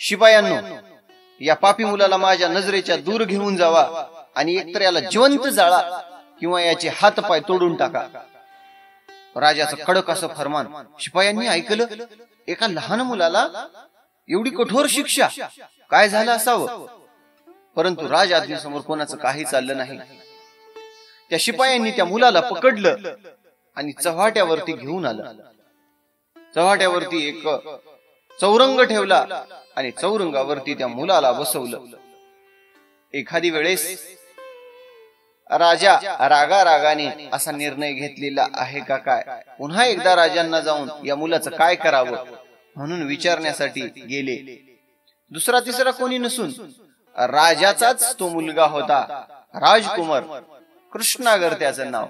शिपायांनो, या पापी मुलाला माझ्या नजरेच्या दूर घेऊन जावा आणि एकतर याला जिवंत जाळा किंवा याचे हात पाय तोडून टाका. राजाचं कडक असं फरमान शिपायांनी ऐकलं. एका लहान मुलाला एवढी कठोर शिक्षा, काय झालं असावं? परंतु राज आज्ञेसमोर कोणाचं काही चाललं नाही. त्या शिपायांनी त्या मुलाला पकडलं आणि चव्हाट्यावरती घेऊन आलं. चव्हाट्यावरती एक चौरंग ठेवला आणि चौरंगावरती त्या मुलाला बसवलं. एखादी वेळेस राजा रागारागाने असा निर्णय घेतलेला आहे का काय, पुन्हा एकदा राजांना जाऊन या मुलाचं काय करावं म्हणून विचारण्यासाठी गेले. दुसरा तिसरा कोणी नसून राजाचाच तो मुलगा होता, राजकुमार कृष्णागर त्याचं नाव.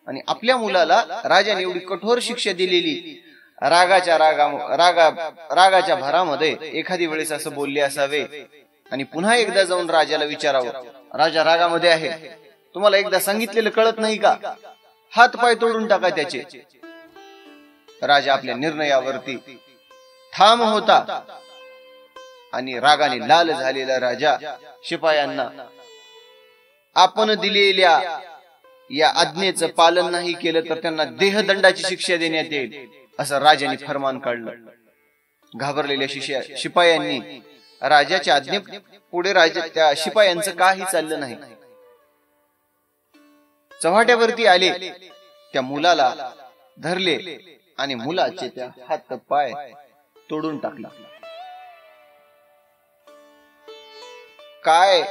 आणि आपल्या मुलाला राजाने एवढी कठोर शिक्षा दिलेली, रागाच्या भरामध्ये एखादी वेळेस असं बोलले असावे आणि पुन्हा एकदा जाऊन राजाला विचारावं, राजा रागामध्ये आहे, तुम्हाला एकदा सांगितलेलं कळत नाही का? हात पाय तोडून टाका त्याचे. राजा आपल्या निर्णयावरती ठाम होता आणि रागाने लाल झालेला राजा शिपायांना आपण दिलेल्या या आज्ञेचं पालन नाही केलं तर त्यांना देहदंडाची शिक्षा देण्यात येईल असं राजाने फरमान काढलं. घाबरलेल्या शिपायांनी राजाच्या आज्ञे पुढे त्या शिपायांचं काही चाललं नाही. चव्हाट्यावरती आले, त्या मुलाला धरले आणि मुलाचे त्या हात पाय तोडून टाकला. काय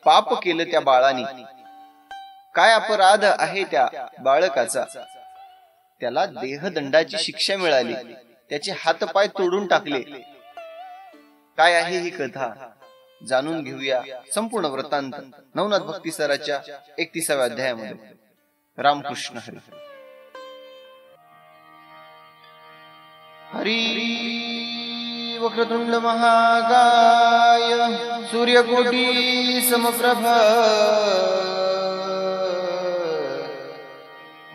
पाप केलं त्या बाळाने, काय अपराध आहे त्या बाळकाचा, त्याला देहदंडाची शिक्षा मिळाली, त्याचे हात पाय तोडून टाकले. काय आहे ही कथा, जाणून घेऊया संपूर्ण वृत्तांत नवनाथ भक्ती सराच्या 31व्या अध्यायामध्ये. रामकृष्ण हरी. हरी वक्रतुंड महाकाय सूर्यकोटी समप्रभ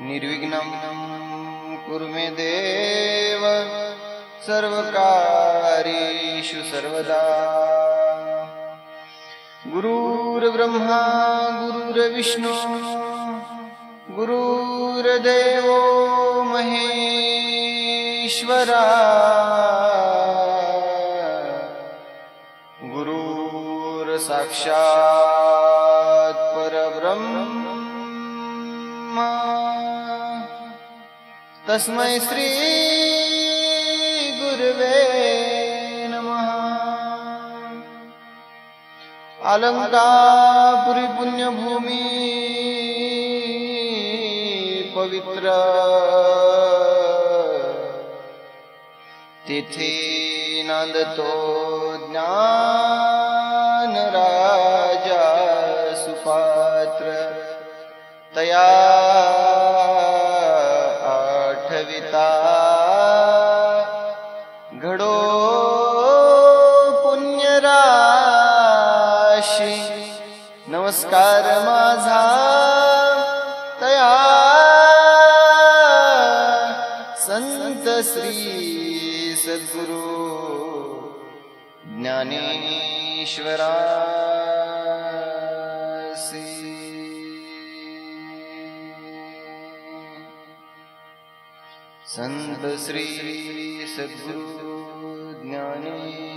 निर्विघ्नं कुरु मे देव सर्वकार्येषु सर्वदा. गुरुर्ब्रह्मा गुरुर्विष्णु गुरुर्देवो महेश्वरा. गुरुर्साक्षात् परब्रह्म तस्मै श्री गुरुवे नमः. अलंकापुरी पुण्यभूमी पवित्र तिथे नांदतो ज्ञान राजा सुपात्र. तया आठविता घडो पुण्यराशी. नमस्कार माझा तया संत श्री सद्गुरु ज्ञानेश्वरासी. संत श्री सद्गुरु ज्ञानेश्वरासी.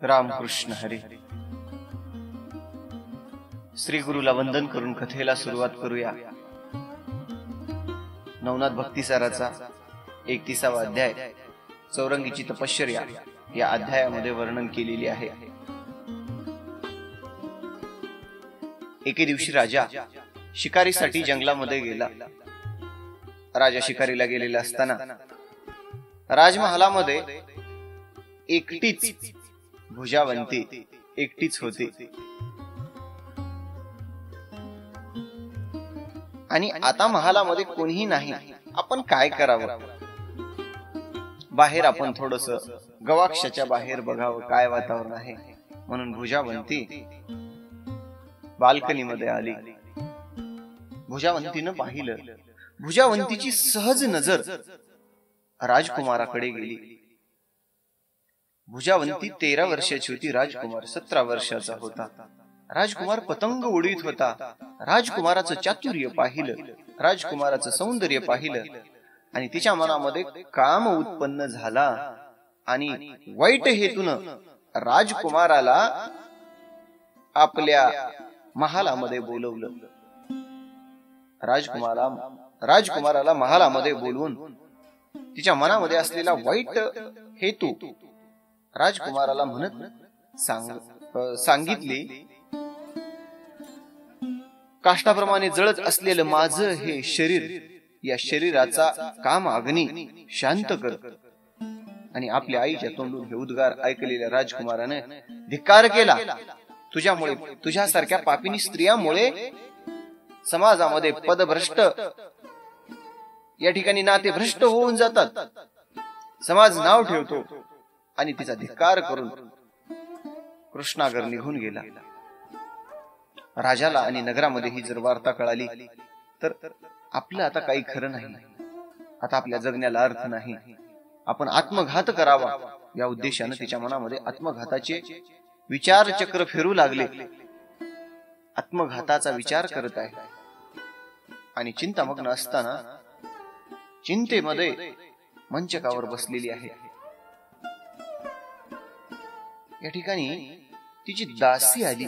रामकृष्ण हरी. श्री गुरुला वंदन करून कथेला सुरुवात करूया. नवनाथ भक्तिसाराचा 31वा अध्याय चौरंगीची तपश्चर्या या अध्यायामध्ये वर्णन केलेली आहे. एके दिवशी राजा शिकारीसाठी जंगलामध्ये गेला. राजा शिकारीला गेलेला असताना राजमहालामध्ये एकटीच भुजावंती एकटीच होती. आणि आता महालामध्ये कोणीही नाही. आपण काय करावं? बाहेर आपण थोडस गवाक्षाच्या बाहेर बघावं काय वातावरण आहे. म्हणून भुजावंती बाल्कनीमध्ये आली. भुजावंतीनं पाहिलं. भुजावंतीची सहज नजर राजकुमाराकडे गेली. भुजावंती 13 वर्षाची होती, राजकुमार 17 वर्षाचा होता. राजकुमार पतंग उडीत होता. राजकुमाराचं चातुर्य पाहिलं, राजकुमाराचं सौंदर्य पाहिलं आणि तिच्या मनामध्ये काम उत्पन्न झाला आणि वाईट हेतून राजकुमाराला आपल्या महालामध्ये बोलवलं. राजकुमाराला महालामध्ये बोलवून तिच्या मनामध्ये असलेला वाईट हेतू राजकुमाराला म्हणत सांगितली. काष्टाप्रमाणे जळत असलेलं माझं हे शरीर, या शरीराचा काम अग्नी शांत कर. आणि आपल्या आईच्या तोंडून हे उद्गार ऐकलेल्या राजकुमाराने धिक्कार केला. तुझ्यामुळे, तुझ्यासारख्या पापिनी स्त्रियामुळे समाजामध्ये पदभ्रष्ट, या ठिकाणी नाते भ्रष्ट होऊन जातात. समाज नाव ठेवतो. आणि तिचा धिक्कार करून कृष्णागर निघून गेला. राजाला आणि नगरामध्ये ही जर वार्ता कळाली तर आपलं आता काही खरं नाही. आता आपल्या जगण्याला अर्थ नाही. आपण आत्मघात करावा या उद्देशाने तिच्या मनामध्ये आत्मघाताचे विचार चक्र फिरू लागले. आत्मघाताचा विचार करत आहे आणि चिंतामग्न असताना चिंतेमध्ये मंचकावर बसलेली आहे. या ठिकाणी तिची दासी आली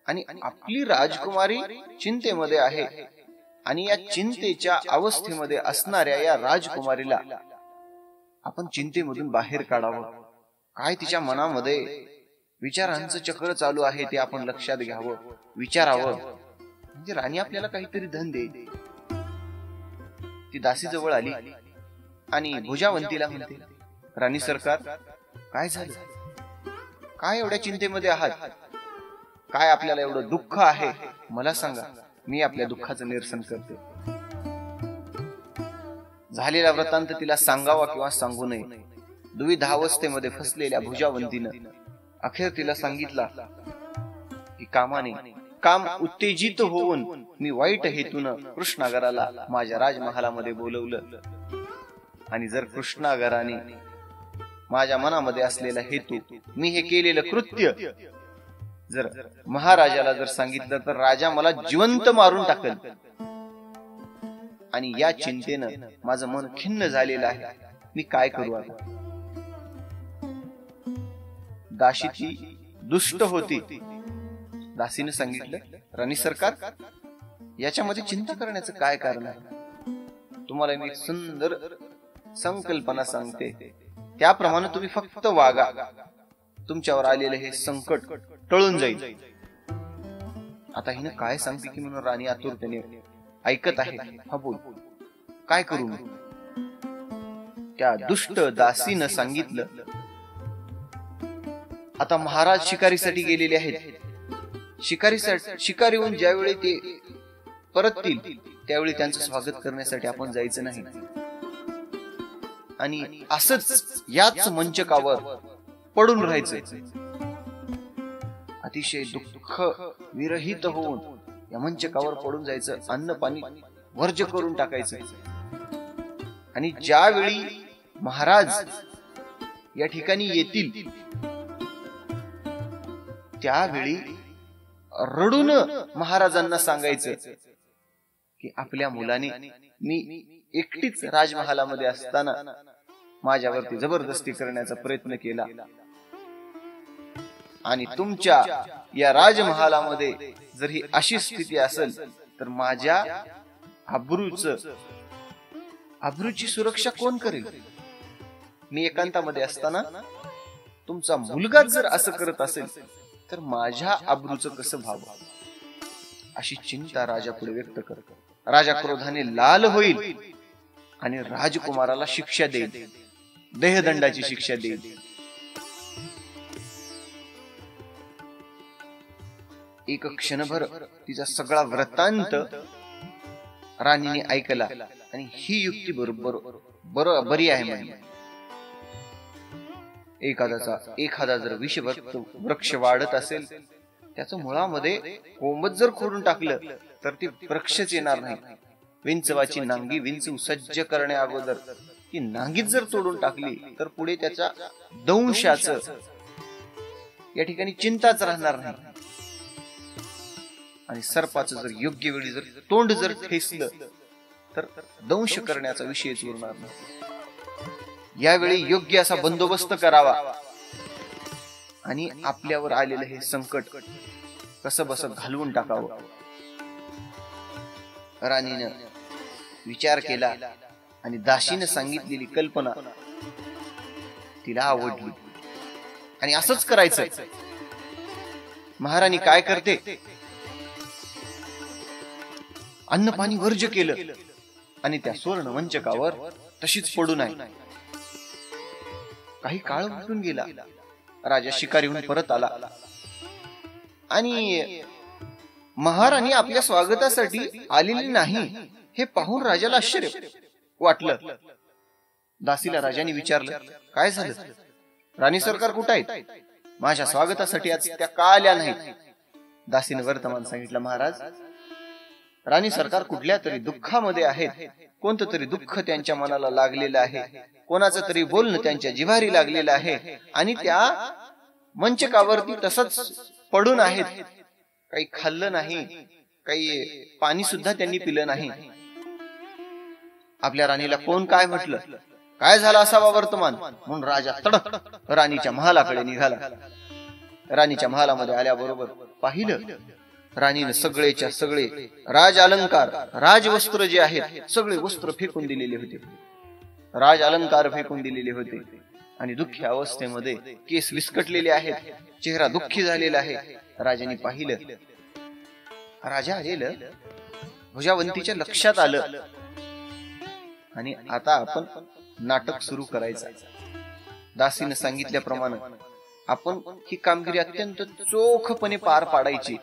आणि आपली राजकुमारी चिंतेमध्ये आहे आणि या चिंतेच्या अवस्थेमध्ये असणाऱ्या या राजकुमारीला आपण चिंतेमधून बाहेर काढावं. काय तिच्या मनामध्ये विचारांचं चक्र चालू आहे ते आपण लक्षात घ्यावं, विचारावं. म्हणजे राणी आपल्याला काहीतरी धन देईल. ती दासी जवळ आली आणि भुजावंतीला म्हणते, राणी सरकार, काय झालं? काय एवढ्या चिंतेमध्ये आहात? काय आपल्याला एवढं दुःख आहे? मला सांगा, मी आपल्या दुःखाचं निरसन करते. झालेला वृत्तांत तिला सांगावा किंवा सांगू नये, दुविधावस्थेमध्ये फसलेल्या भुजावंतीनं अखेर तिला सांगितला की काम उत्तेजित होऊन मी वाईट हेतून कृष्णागराला माझ्या राजमहालामध्ये बोलवलं. आणि जर कृष्णागराने माझ्या मनामध्ये असलेला हेतू, मी हे केलेलं कृत्य जर महाराजाला जर सांगितलं तर राजा मला जिवंत मारून टाकेल. आणि या चिंतेनं माझं मन खिन्न झालेलं आहे. मी काय करू आता? दासी ती दुष्ट होती. दासीने सांगितलं, राणी सरकार, याच्यामध्ये चिंता करण्याचं काय कारण आहे? तुम्हाला मी एक सुंदर संकल्पना सांगते, त्याप्रमाणे तुम्ही फक्त वागा. तुमच्यावर आलेलं हे संकट टळून जाईल. आता हिनं काय सांगते की म्हणून राणी आतुरतेने ऐकत आहे. हा बोल, काय करू मी? त्या दुष्ट दासीनं सांगितलं, आता महाराज शिकारीसाठी गेलेले आहेत. शिकारीहून ज्यावेळी ते परततील त्यावेळी त्यांचं स्वागत करण्यासाठी आपण जायचं नाही. आणि असंच याच मंचकावर पडून राहायचं. अतिशय दुःख विरहित होऊन या मंचकावर पडून जायचं. अन्न पाणी वर्ज्य करून टाकायचं. आणि ज्यावेळी महाराज या ठिकाणी येतील त्यावेळी रडून महाराजांना सांगायचं की आपल्या मुलाने मी एकटीच राजमहालामध्ये असताना माझ्यावरती जबरदस्ती करण्याचा प्रयत्न केला. आणि तुमच्या या राजमहालामध्ये जर ही अशी स्थिती असेल तर माझ्या अब्रूची सुरक्षा कोण करेल? मी एकांतामध्ये असताना तुमचा मुलगा जर असं करत असेल तर माझ्या अब्रूचं कसं व्हावं? अशी चिंता राजा पुढे व्यक्त करतो. राजा क्रोधाने लाल होईल आणि राजकुमाराला शिक्षा देईल, देहदंडाची शिक्षा देईल. एक क्षणभर तिचा सगळा वृत्तांत राणीने ऐकला आणि ही युक्ती बरी आहे म्हणजे. एखादा जर विषभक्त वृक्ष वाढत असेल, त्याचं मुळामध्ये कोंबच जर खोडून टाकलं तर ते वृक्षच येणार नाही. विंचवाची नांगी विंच सज्ज करण्या अगोदर ती नांगीच जर तोडून टाकली तर पुढे त्याच्या दंशाचं या ठिकाणी चिंताच राहणार नाही. आणि सर्पाचं जर योग्य वेळी जर तोंड जर ठेसलं तर दंश करण्याचा विषयच उरणार नाही. यावेळी योग्य असा बंदोबस्त करावा आणि आपल्यावर आलेलं हे संकट कसं बस घालवून टाकावं. राणीनं विचार केला आणि दासीनं सांगितलेली कल्पना तिला आवडली आणि असंच करायचं. महाराणी काय करते, अन्न पाणी वर्ज्य केलं आणि त्या सुवर्ण मंचकावर तशीच पडून आहे. काही काळ उलटून गेला. राजा शिकारीहून परत आला आणि महाराणी आपल्या स्वागतासाठी आलेली नाही हे पाहून राजाला आश्चर्य वाटलं. दासीला राजाने विचारलं, काय झालं? राणी सरकार कुठे आहेत? माझ्या स्वागतासाठी आज त्या का आल्या नाहीत? दासीने वर्तमान सांगितलं, महाराज राणी सरकार कुठल्या तरी दुःखामध्ये आहेत. कोणतं तरी दुःख त्यांच्या मनाला लागलेलं आहे, कोणाचं तरी बोलणं त्यांच्या जिव्हारी लागलेलं आहे आणि त्या मंचकावरती तसंच पडून आहेत. काही खाल्लं नाही, काही पाणी सुद्धा त्यांनी पिलं नाही. आपल्या राणीला कोण काय म्हटलं, काय झालं असावा वर्तमान? म्हणून राजा तडक राणीच्या महालाकडे निघाला. राणीच्या महालामध्ये आल्याबरोबर पाहिलं, राणीने सगळेच्या सगळे राज अलंकार, राजवस्त्र जे आहेत सगळे वस्त्र फेकून दिलेले होते. राज अलंकार फेकून दिलेले होते आणि दुःखी अवस्थेमध्ये केस विस्कटलेले आहेत, चेहरा दुःखी झालेला आहे. राजाने पाहिलं, राजा आलेलं भुजावंतीच्या लक्षात आलं आणि आता आपण नाटक सुरू करायचं. दासीने सांगितल्याप्रमाणे आपण ही कामगिरी अत्यंत चोखपणे पार पाडायची.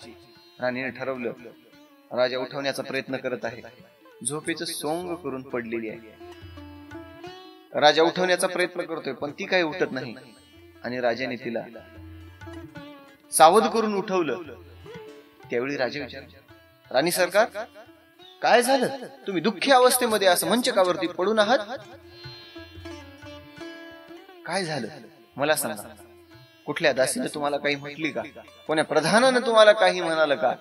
राणीने ठरवलं. राजा उठवण्याचा प्रयत्न करत आहे, झोपेचं सोंग करून पडलेली आहे. राजा उठवण्याचा प्रयत्न करतोय पण ती काही उठत नाही आणि राजाने तिला सावध करून उठवलं. त्यावेळी राजा विचारला, राणी सरकार काय झालं? तुम्ही दुःखी अवस्थेमध्ये असं मंचकावरती पडून आहात, काय झालं मला सांगा. कुठल्या दासीने तुम्हाला काही म्हटली का? कोण्या प्रधानानं तुम्हाला काही म्हणाल का?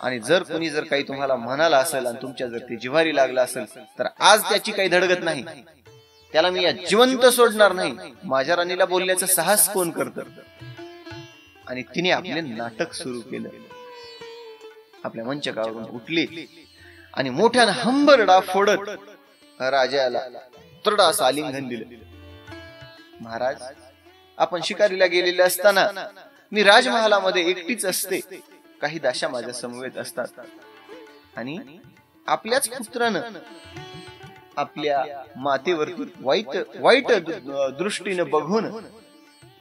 आणि जर कोणी जर काही तुम्हाला म्हणाला असेल आणि तुमच्या जर ते जिव्हारी लागला असेल तर आज त्याची काही धडगत नाही, त्याला मी या जिवंत सोडणार नाही. माझ्या राणीला बोलण्याचं साहस कोण करतं? आणि तिने आपले नाटक सुरू केलं. आपल्या मंचकावरून उठली आणि मोठ्यानं हंबरडा फोडत राजाला तड असं आलिंगन दिलं. महाराज, आपण शिकारीला गेलेले असताना मी राजमहालामध्ये एकटीच असते, काही दाशा माझ्या समवेत असतात आणि आपल्याच पुत्रानं आपल्या मातेवरती वाईट दृष्टीने बघून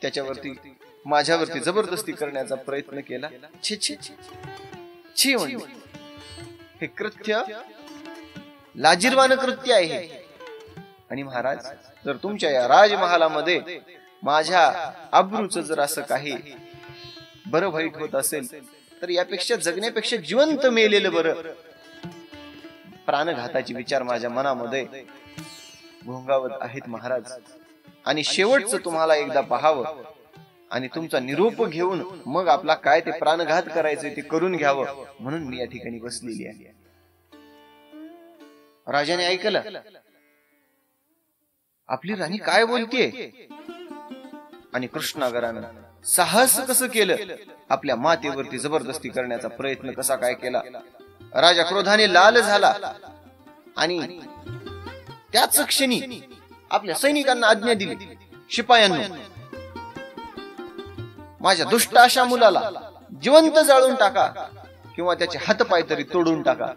त्याच्यावरती माझ्यावरती जबरदस्ती करण्याचा प्रयत्न केला. छे छे छे म्हणले, हे कृत्य लाजिरवान कृत्य आहे. आणि महाराज, जर तुमच्या या राजमहालामध्ये माझ्या अब्रूचं जर असं काही बरं वाईट होत असेल तर यापेक्षा जगण्यापेक्षा जिवंत मेलेलं बरं. प्राणघाताचे विचार माझ्या मनामध्ये घोंगावत आहेत महाराज, आणि शेवटचं तुम्हाला एकदा पाहावं आणि तुमचा निरोप घेऊन मग आपला काय ते प्राणघात करायचंय ते करून घ्यावं म्हणून मी या ठिकाणी बसलेली आहे. राजाने ऐकलं, आपली राणी काय बोलतेय आणि कृष्णागरानं साहस कसं केलं, आपल्या मातेवरती जबरदस्ती करण्याचा प्रयत्न कसा काय केला. राजा क्रोधाने लाल झाला आणि त्याच क्षणी आपल्या सैनिकांना आज्ञा दिली, शिपायांनो, माझ्या दुष्ट अशा मुलाला जिवंत जाळून टाका किंवा त्याचे हातपाय तरी तोडून टाका.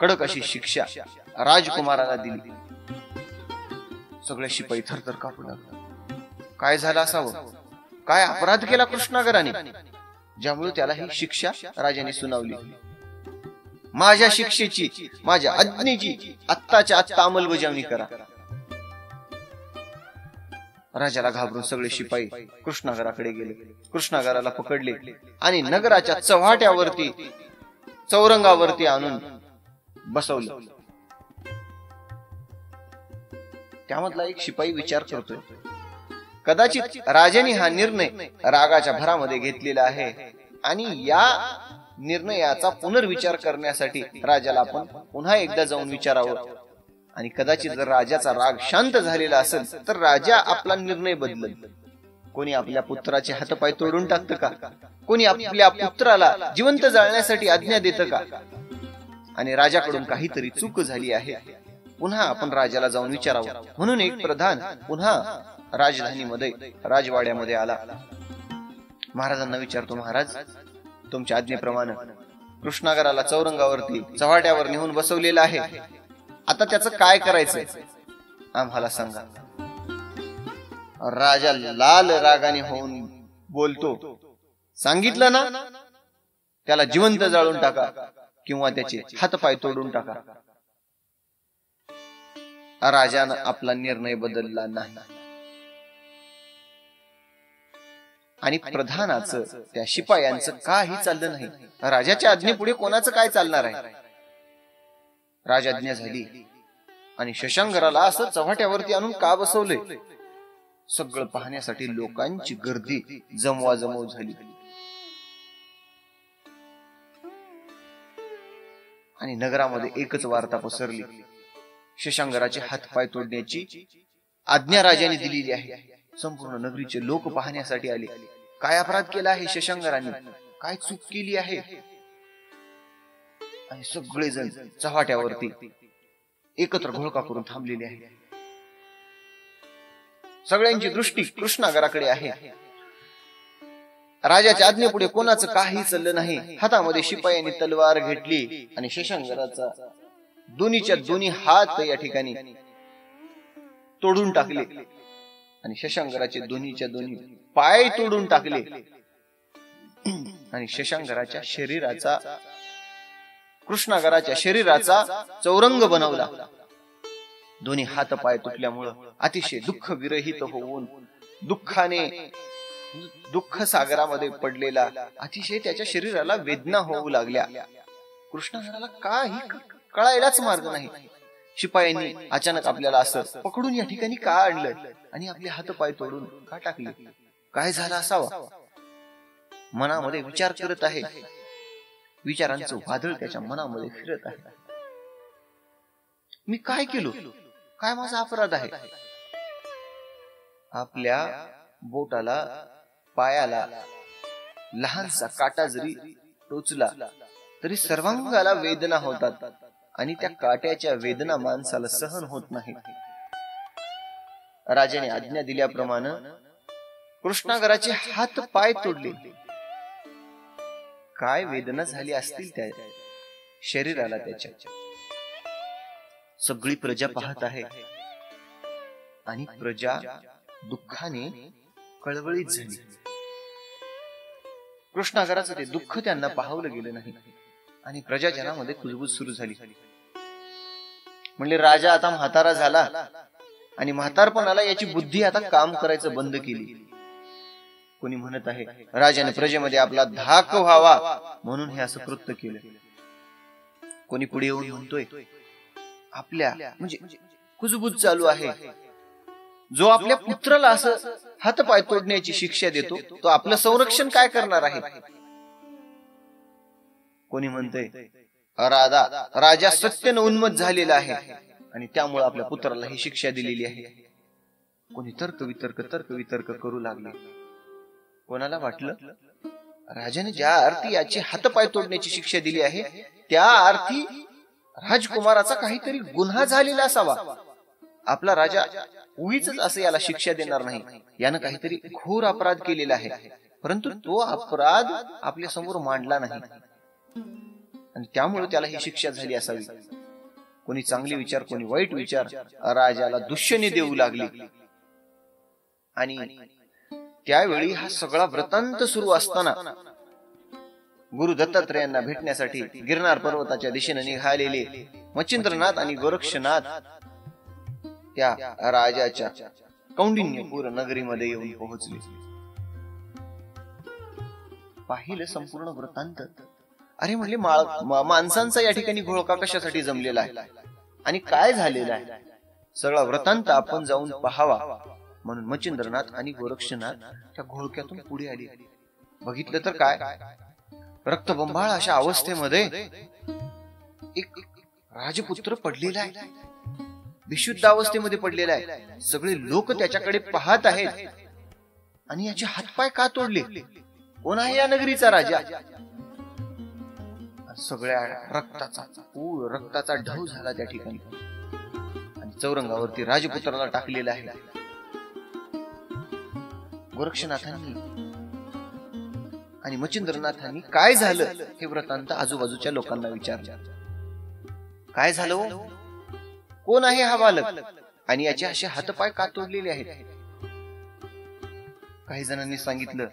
कडक अशी शिक्षा राजकुमाराला दिली. सगळे शिपाई थरथर कापू लागले. काय झालं असावं, काय अपराध केला कृष्णागराने ज्यामुळे त्याला ही शिक्षा राजाने सुनावली. माझ्या शिक्षेची, माझ्या आज्ञेची आत्ताच्या आत्ता अंमलबजावणी करा. राजाला घाबरून सगळे शिपाई कृष्णागराकडे गेले, कृष्णागराला पकडले आणि नगराच्या चव्हाट्यावरती चौरंगावरती आणून बसवलं. त्यामधला एक शिपाई विचार करतोय, कदाचित राजाने हा निर्णय रागाच्या भरामध्ये घेतलेला आहे आणि या निर्णयाचा पुनर्विचार करण्यासाठी राजाला आपण पुन्हा एकदा जाऊन विचारावं. आणि कदाचित जर राजाचा राग शांत झालेला असेल तर राजा आपला निर्णय बदलेल. कोणी आपल्या पुत्राचे हातपाय तोडून टाकतं का? कोणी आपल्या पुत्राला जिवंत जाळण्यासाठी आज्ञा देतं का? आणि राजाकडून काहीतरी चूक झाली आहे, पुन्हा आपण राजाला जाऊन विचारावं. म्हणून एक प्रधान पुन्हा राजधानीमध्ये राजवाड्यामध्ये आला. महाराजांना विचारतो, महाराज, तुमच्या आज्ञेप्रमाणे कृष्णागराला चौरंगावरती चव्हाट्यावर नेऊन बसवलेलं आहे, आता त्याचं काय करायचंय आम्हाला सांगा. राजा लाल रागाने होऊन बोलतो, सांगितलं ना, त्याला जिवंत जाळून टाका किंवा त्याचे हातपाय तोडून टाका. राजानं आपला निर्णय बदलला नाही आणि प्रधानाचं त्या शिपायांचं काही चाललं नाही. राजाच्या आज्ञेपुढे कोणाचं काय चालणार आहे? राजाज्ञा झाली आणि शशांकराला असं चव्हाट्यावरती आणून का बसवलंय? सगळं पाहण्यासाठी लोकांची गर्दी जमवाजमव झाली आणि नगरामध्ये एकच वार्ता पसरली, शशांकराचे हातपाय तोडण्याची आज्ञा राजाने दिलेली आहे. संपूर्ण नगरीचे लोक पाहण्यासाठी आले. काय अपराध केला आहे शशांकराने? काय चूक केली आहे? आणि सगळेजण चव्हाट्यावरती एकत्र घोळका करून थांबलेले आहे. सगळ्यांची दृष्टी कृष्णागराकडे आहे. राजाच्या आज्ञेपुढे कोणाचं काही चाललं नाही. हातामध्ये शिपायांनी तलवार घेतली आणि शशांकराचा दोन्हीच्या दोन्ही हात या ठिकाणी तोडून टाकले आणि शशांकराचे दोन्हीच्या दोन्ही पाय तोडून टाकले आणि शशांकराच्या शरीराचा कृष्णागराच्या शरीराचा चौरंग बनवला. दोन्ही हात पाय तुटल्यामुळं अतिशय दुःख विरहित होऊन दुःखाने दुःख सागरामध्ये पडलेला अतिशय त्याच्या शरीराला वेदना होऊ लागल्या. कृष्णागराला काही कळायलाच मार्ग नाही. शिपायांनी अचानक आपल्याला असं पकडून या ठिकाणी का आणलं आणि आपले हात पाय तोडून का टाकले? काय झालं असावा? मनामध्ये विचार करत आहे. विचारांचं वादळ त्याच्या मनामध्ये फिरत आहे. मी काय केलो? काय माझा अपराध आहे? आपल्या बोटाला पायाला लहानसा काटा जरी टोचला तरी सर्वांगाला वेदना होतात आणि त्या काट्याच्या वेदना माणसाला सहन होत नाही. राजाने आज्ञा दिल्याप्रमाणे कृष्णागराचे हात पाय तोडले. काय वेदना झाली असतील त्या शरीराला त्याच्या. सगळी प्रजा पाहत आहे आणि प्रजा दुःखाने कळवळीत झाली. कृष्णागराचं ते दुःख त्यांना पाहवलं गेलं नाही आणि प्रजाजनामध्ये कुजबूज सुरू झाली. म्हणले, राजा आता म्हातारा झाला आणि म्हातारपणाला याची बुद्धी आता काम करायचं बंद केली. कोणी म्हणत आहे राजाने प्रजेमध्ये आपला धाक व्हावा म्हणून हे असं कृत्य केलं. कोणी पुढे येऊन म्हणतोय आपल्या म्हणजे कुजबूज चालू आहे. जो आपल्या पुत्राला असं हातपाय तोडण्याची शिक्षा देतो तो आपलं संरक्षण काय करणार आहे? कोणी म्हणतंय राजा सत्यानं उन्मत्त झालेला आहे आणि त्यामुळे आपल्या पुत्राला ही शिक्षा दिलेली आहे. कोणी तर्क वितर्क करू लागले. कोणाला वाटलं राजाने ज्या अर्थी याची हातपाय तोडण्याची शिक्षा दिली आहे त्या अर्थी राजकुमाराचा काहीतरी गुन्हा झालेला असावा. आपला राजा उगीच असं याला शिक्षा देणार नाही. यानं काहीतरी घोर अपराध केलेला आहे, परंतु तो अपराध आपल्या समोर मांडला नाही आणि त्यामुळे त्याला ही शिक्षा झाली असावी. कोणी चांगले विचार, कोणी वाईट विचार राजाला दुष्यने देऊ लागले. आणि त्यावेळी हा सगळा वृत्तांत सुरू असताना गुरु दत्तात्रेयांना भेटण्यासाठी गिरनार पर्वताच्या दिशेने निघालेले मच्छिंद्रनाथ आणि गोरक्षनाथ त्या राजाच्या कौंडिन्यपूर नगरीमध्ये येऊन पोहोचले. पाहिलं संपूर्ण वृत्तांत. अरे म्हणले माणसांचा या ठिकाणी घोळका कशासाठी जमलेला आहे आणि काय झालेला आहे, सगळा वृत्तांत आपण जाऊन पाहावा. म्हणून मच्छिंद्रनाथ आणि गोरक्षनाथ त्या घोळक्यातून पुढे आले. बघितलं तर काय, रक्तबंबाळ अशा अवस्थेमध्ये एक राजपुत्र पडलेला आहे, विशुद्ध अवस्थेमध्ये पडलेला आहे. सगळे लोक त्याच्याकडे पाहत आहेत. आणि याचे हातपाय का तोडले, कोण आहे या नगरीचा राजा? सगळ्या रक्ताचा ढव झाला त्या ठिकाणी. आणि चौरंगावरती राजपुत्राला टाकलेला आहे. गोरक्षनाथांनी आणि मच्छिंद्रनाथांनी काय झालं हे वृत्तांत आजूबाजूच्या लोकांना विचारलं. काय झालं, कोण आहे हा बालक आणि याचे असे हातपाय का तोडलेले आहेत? काही जणांनी सांगितलं,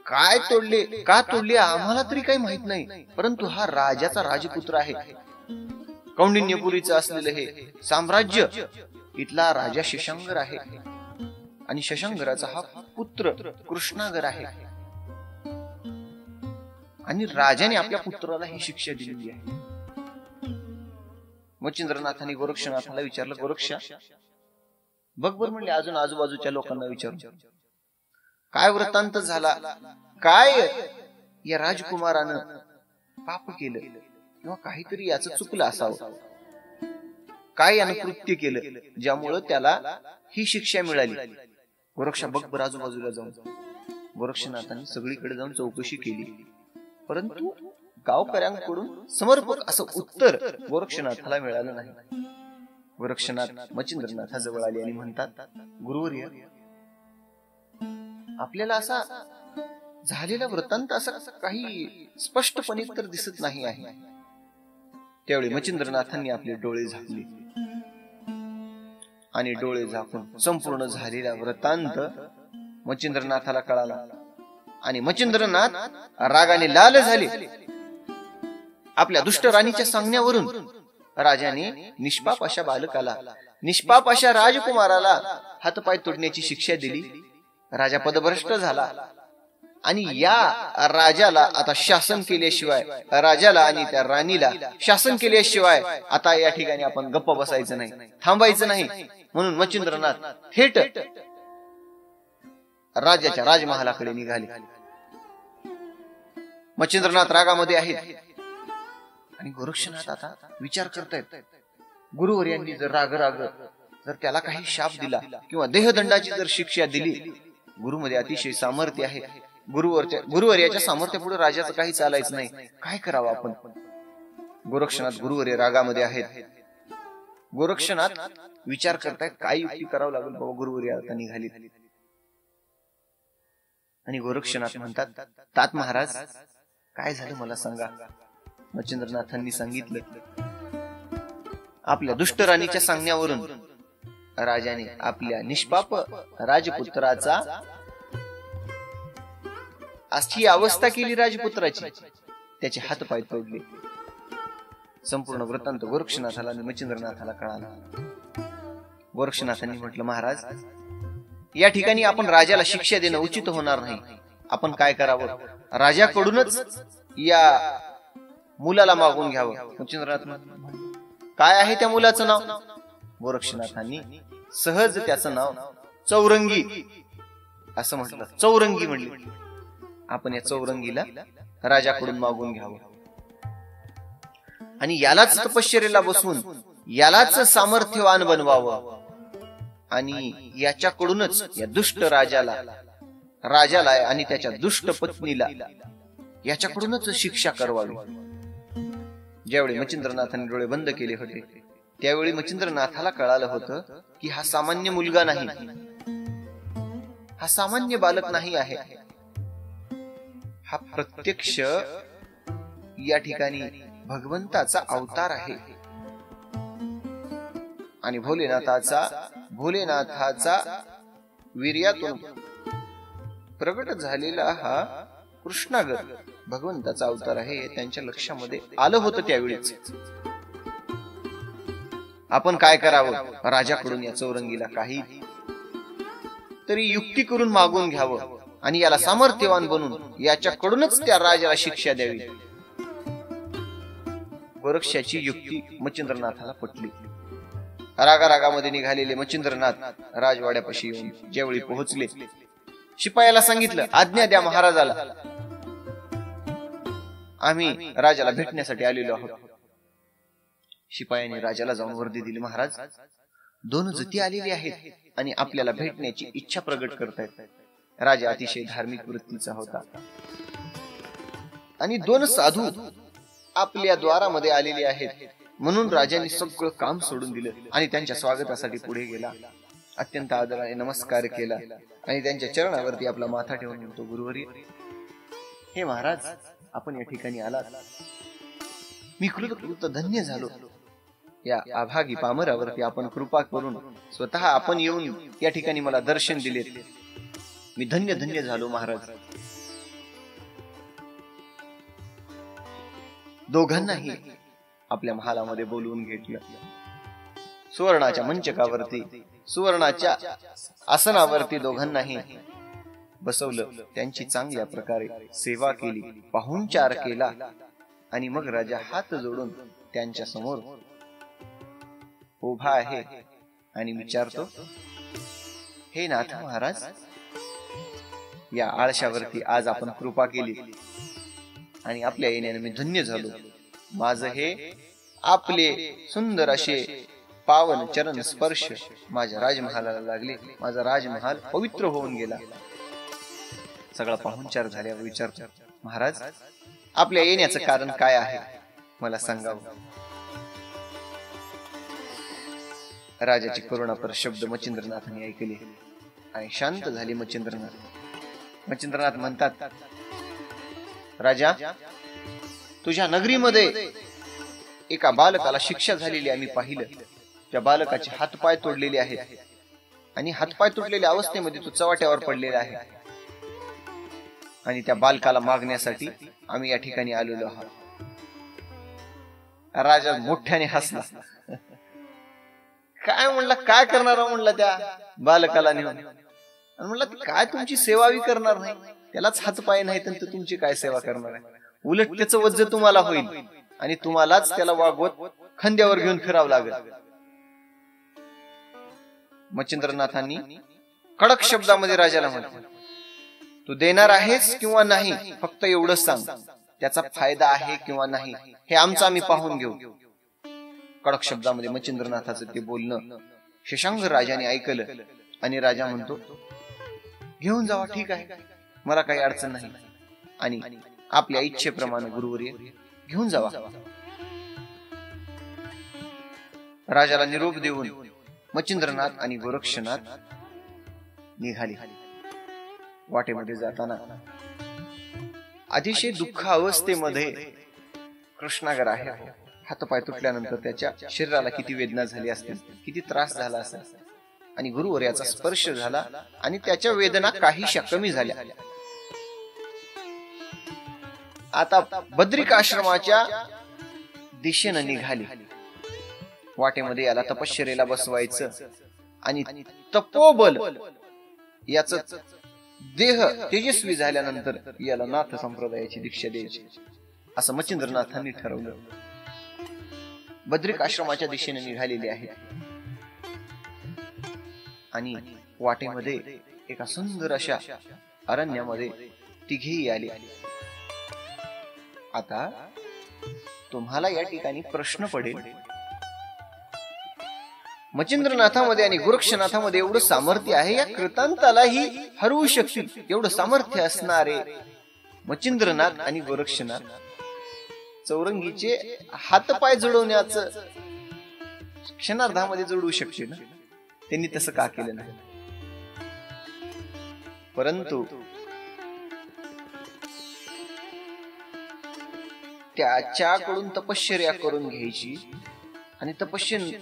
काय तोडले, का तोडले आम्हाला तरी काही माहित नाही, परंतु हा राजाचा राजपुत्र आहे. कौंडिन्यपुरीचं असलेलं हे साम्राज्य, इथला राजा शशांगर आहे आणि शशांगराचा हा पुत्र कृष्णागर आहे. आणि राजाने आपल्या पुत्राला ही शिक्षा दिलेली आहे. मच्छिंद्रनाथांनी गोरक्षनाथाला विचारलं, गोरक्षा बघ बर म्हणले, अजून आजूबाजूच्या लोकांना विचारलं काय वृत्तांत झाला, काय या राजकुमारानं पाप केलं किंवा काहीतरी याचं चुकलं असावं, काय यानं कृत्य केलं ज्यामुळं त्याला ही शिक्षा मिळाली. गोरक्षा बघ बर आजूबाजूला जाऊन. गोरक्षनाथांनी सगळीकडे जाऊन चौकशी केली, परंतु गावकऱ्यांकडून समर्पक असं उत्तर गोरक्षनाथाला मिळालं नाही. गोरक्षनाथ मच्छिंद्रनाथाजवळ आले आणि म्हणतात, गुरुवर्य, आपल्याला असा झालेला वृत्तांत असा काही स्पष्टपणे तर दिसत नाही आहे. त्यावेळी मच्छिंद्रनाथांनी आपले डोळे झाकले आणि डोळे झाकून संपूर्ण झालेला वृत्तांत मच्छिंद्रनाथाला कळाला. आणि मच्छिंद्रनाथ रागाने लाल झाले. आपल्या दुष्ट राणीच्या सांगण्यावरून राजाने निष्पाप अशा बालकाला, निष्पाप अशा राजकुमाराला हातपाय तोडण्याची शिक्षा दिली. राजा पदभ्रष्ट झाला आणि या राजाला आता शासन केल्याशिवाय, राजाला आणि त्या राणीला शासन केल्याशिवाय आता या ठिकाणी आपण गप्प बसायचं नाही, थांबायचं नाही. म्हणून मच्छिंद्रनाथ थेट राजाच्या राजमहालाकडे निघाले. मच्छिंद्रनाथ रागामध्ये आहेत आणि गोरक्षनाथ आता विचार करतायत, गुरुवर्यांनी जर राग जर त्याला काही शाप दिला किंवा देहदंडाची जर शिक्षा दिली, गुरुमध्ये अतिशय सामर्थ्य आहे, गुरुवर्याच्या सामर्थ्यापुढे राजाचं काही चालायचं नाही, काय करावं आपण? गोरक्षनाथ गुरुवर्य रागामध्ये आहेत. गोरक्षनाथ विचार करतायत काय युक्ती करावं लागेल बाबा. गुरुवर्य आता निघाली आणि गोरक्षनाथ म्हणतात, तात महाराज काय झालं मला सांगा. मच्छिंद्रनाथांनी सांगितलं, आपल्या दुष्ट राणीच्या सांगण्यावरून राजाने आपल्या निष्पाप राजपुत्राचा अशी अवस्था केली राजपुत्राची, त्याचे हातपाय तोडले. संपूर्ण वृत्तांत गोरक्षनाथाला आणि मच्छिंद्रनाथाला कळाला. गोरक्षनाथांनी म्हटलं, महाराज या ठिकाणी आपण राजाला शिक्षा देणं उचित होणार नाही. आपण काय करावं, राजाकडूनच या मुलाला मागून घ्यावं. मच्छिंद्रनाथ काय आहे त्या मुलाचं नाव? गोरक्षनाथांनी सहज त्याचं नाव चौरंगी असं म्हटलं. चौरंगी म्हणली, आपण या चौरंगीला राजाकडून मागून घ्यावं आणि यालाच तपश्चर्येला बसवून यालाच सामर्थ्यवान बनवावं आणि याच्याकडूनच या दुष्ट राजाला आणि त्याच्या दुष्ट पत्नीला याच्याकडूनच शिक्षा करवावी. ज्यावेळी मच्छिंद्रनाथांनी डोळे बंद केले होते, त्यावेळी मच्छिंद्रनाथाला कळालं होतं की हा सामान्य मुलगा नाही, हा सामान्य बालक नाही आहे, हा प्रत्यक्ष या ठिकाणी भगवंताचा अवतार आहे. आणि भोलेनाथाचा वीर्यातून प्रगट झालेला हा कृष्णागर भगवंताचा अवतार आहे, त्यांच्या लक्षामध्ये आलं होतं त्यावेळीच. आपण काय करावं, राजाकडून या चौरंगीला काही तरी युक्ती करून मागून घ्यावं आणि याला सामर्थ्यवान बनून याच्याकडूनच त्या राजाला शिक्षा द्यावी. गोरक्षाची युक्ती मच्छिंद्रनाथाला पटली. रागारागामध्ये निघालेले मच्छिंद्रनाथ राजवाड्यापाशी येऊन ज्यावेळी पोहोचले, शिपायाला सांगितलं, आज्ञा द्या महाराजाला, आम्ही राजाला भेटण्यासाठी आलेलो आहोत. शिपायाने राजाला जाऊन वर्दी दिली, महाराज, 2 जती आलेली आहेत आणि आपल्याला भेटण्याची इच्छा प्रगट करतायत. राजा अतिशय धार्मिक वृत्तीचा होता आणि 2 साधू आपल्या द्वारामध्ये आलेले आहेत म्हणून राजाने सगळं काम सोडून दिलं आणि त्यांच्या स्वागतासाठी पुढे गेला. अत्यंत आदराने नमस्कार केला आणि त्यांच्या चरणावरती आपला माथा ठेवून म्हणतो, गुरुवर्य, हे महाराज, आपण या ठिकाणी आलात, मी कृतकृत धन्य झालो. या अभागी पामरावरती आपण कृपा करून स्वतः आपण येऊन या ठिकाणी मला दर्शन दिले, मी धन्य धन्य झालो महाराज. दोघांनाही आपल्या महालामध्ये बोलवून घेतलं. सुवर्णाच्या मंचकावरती, सुवर्णाच्या आसनावरती दोघांनाही बसवलं. त्यांची चांगल्या प्रकारे सेवा केली, पाहुणचार केला आणि मग राजा हात जोडून त्यांच्या समोर उभा आहे आणि विचारतो, हे नाथ महाराज, या आळशावरती आज आपण कृपा केली आणि आपल्या येण्याने मी धन्य झालो. माझं हे आपले सुंदर असे पावन चरण स्पर्श माझ्या राजमहालाला लागले, माझा राजमहाल पवित्र होऊन गेला. सगळा पाहुणचार झाल्यावर विचारतो, महाराज, आपल्या येण्याचं कारण काय आहे, मला सांगावं. राजाची करुणापर शब्द मच्छिंद्रनाथाने ऐकले आणि शांत झाले. मच्छिंद्रनाथ म्हणतात, राजा, तुझ्या नगरीमध्ये एका बालकाला शिक्षा झालेली आम्ही पाहिलं. त्या बालकाचे हातपाय तोडलेले आहेत आणि हातपाय तुटलेल्या अवस्थेमध्ये तो चव्हाट्यावर पडलेला आहे आणि त्या बालकाला मागण्यासाठी आम्ही या ठिकाणी आलेलो आहोत. राजा मोठ्याने हसला. काय म्हणला, काय करणार म्हणला त्या बालकाला नेऊन? म्हणला, काय तुमची सेवावी करणार नाही, त्यालाच हातपाय नाही तर तुमची काय सेवा करणार आहे? उलट त्याचं वज्ज तुम्हाला होईल आणि तुम्हालाच त्याला वागवत खांद्यावर घेऊन फिरावं लागेल. मच्छिंद्रनाथांनी कडक शब्दामध्ये राजाला म्हटलं, तू देणार आहेस किंवा नाही, फक्त एवढंच सांग, त्याचा फायदा आहे किंवा नाही हे आमचं आम्ही पाहून घेऊ. कडक शब्दामध्ये मच्छिंद्रनाथाचं ते बोलणं शशांक राजाने ऐकलं आणि राजा म्हणतो, घेऊन जावा, ठीक आहे, मला काही अडचण नाही आणि आपल्या इच्छेप्रमाणे गुरुवर्य घेऊन जावा. राजाला निरोप देऊन मच्छिंद्रनाथ आणि गोरक्षनाथ निघाले. वाटेमध्ये जाताना अतिशय दुःख अवस्थेमध्ये कृष्णागर आहे. हातपाय तुटल्यानंतर त्याच्या शरीराला किती वेदना झाली असतील, किती त्रास झाला असेल आणि गुरुवर्याचा स्पर्श झाला आणि त्याच्या वेदना काहीशा कमी झाल्या. आता बद्रिक आश्रमाच्या दिशेने निघाली. वाटेमध्ये याला तपश्चर्येला बसवायचं आणि तपोबल याच देह तेजस्वी झाल्यानंतर याला नाथ संप्रदायाची दीक्षा द्यायची असं मच्छिंद्रनाथांनी ठरवलं. बद्रिक आश्रमाच्या दिशेने निघालेले आहे आणि वाटेमध्ये एका सुंदर अशा अरण्यामध्ये तिघेही आले. आता तुम्हाला या ठिकाणी प्रश्न पडेल, मच्छिंद्रनाथामध्ये आणि गोरक्षनाथामध्ये एवढं सामर्थ्य आहे, या कृतांतालाही हरवू शकतील एवढं सामर्थ्य असणारे मच्छिंद्रनाथ आणि गोरक्षनाथ चौरंगीचे हातपाय जोडवण्याचं क्षणार्धामध्ये जोडवू शकते ना, त्यांनी तसं का केलं नाही? परंतु त्याच्याकडून तपश्चर्या करून घ्यायची आणि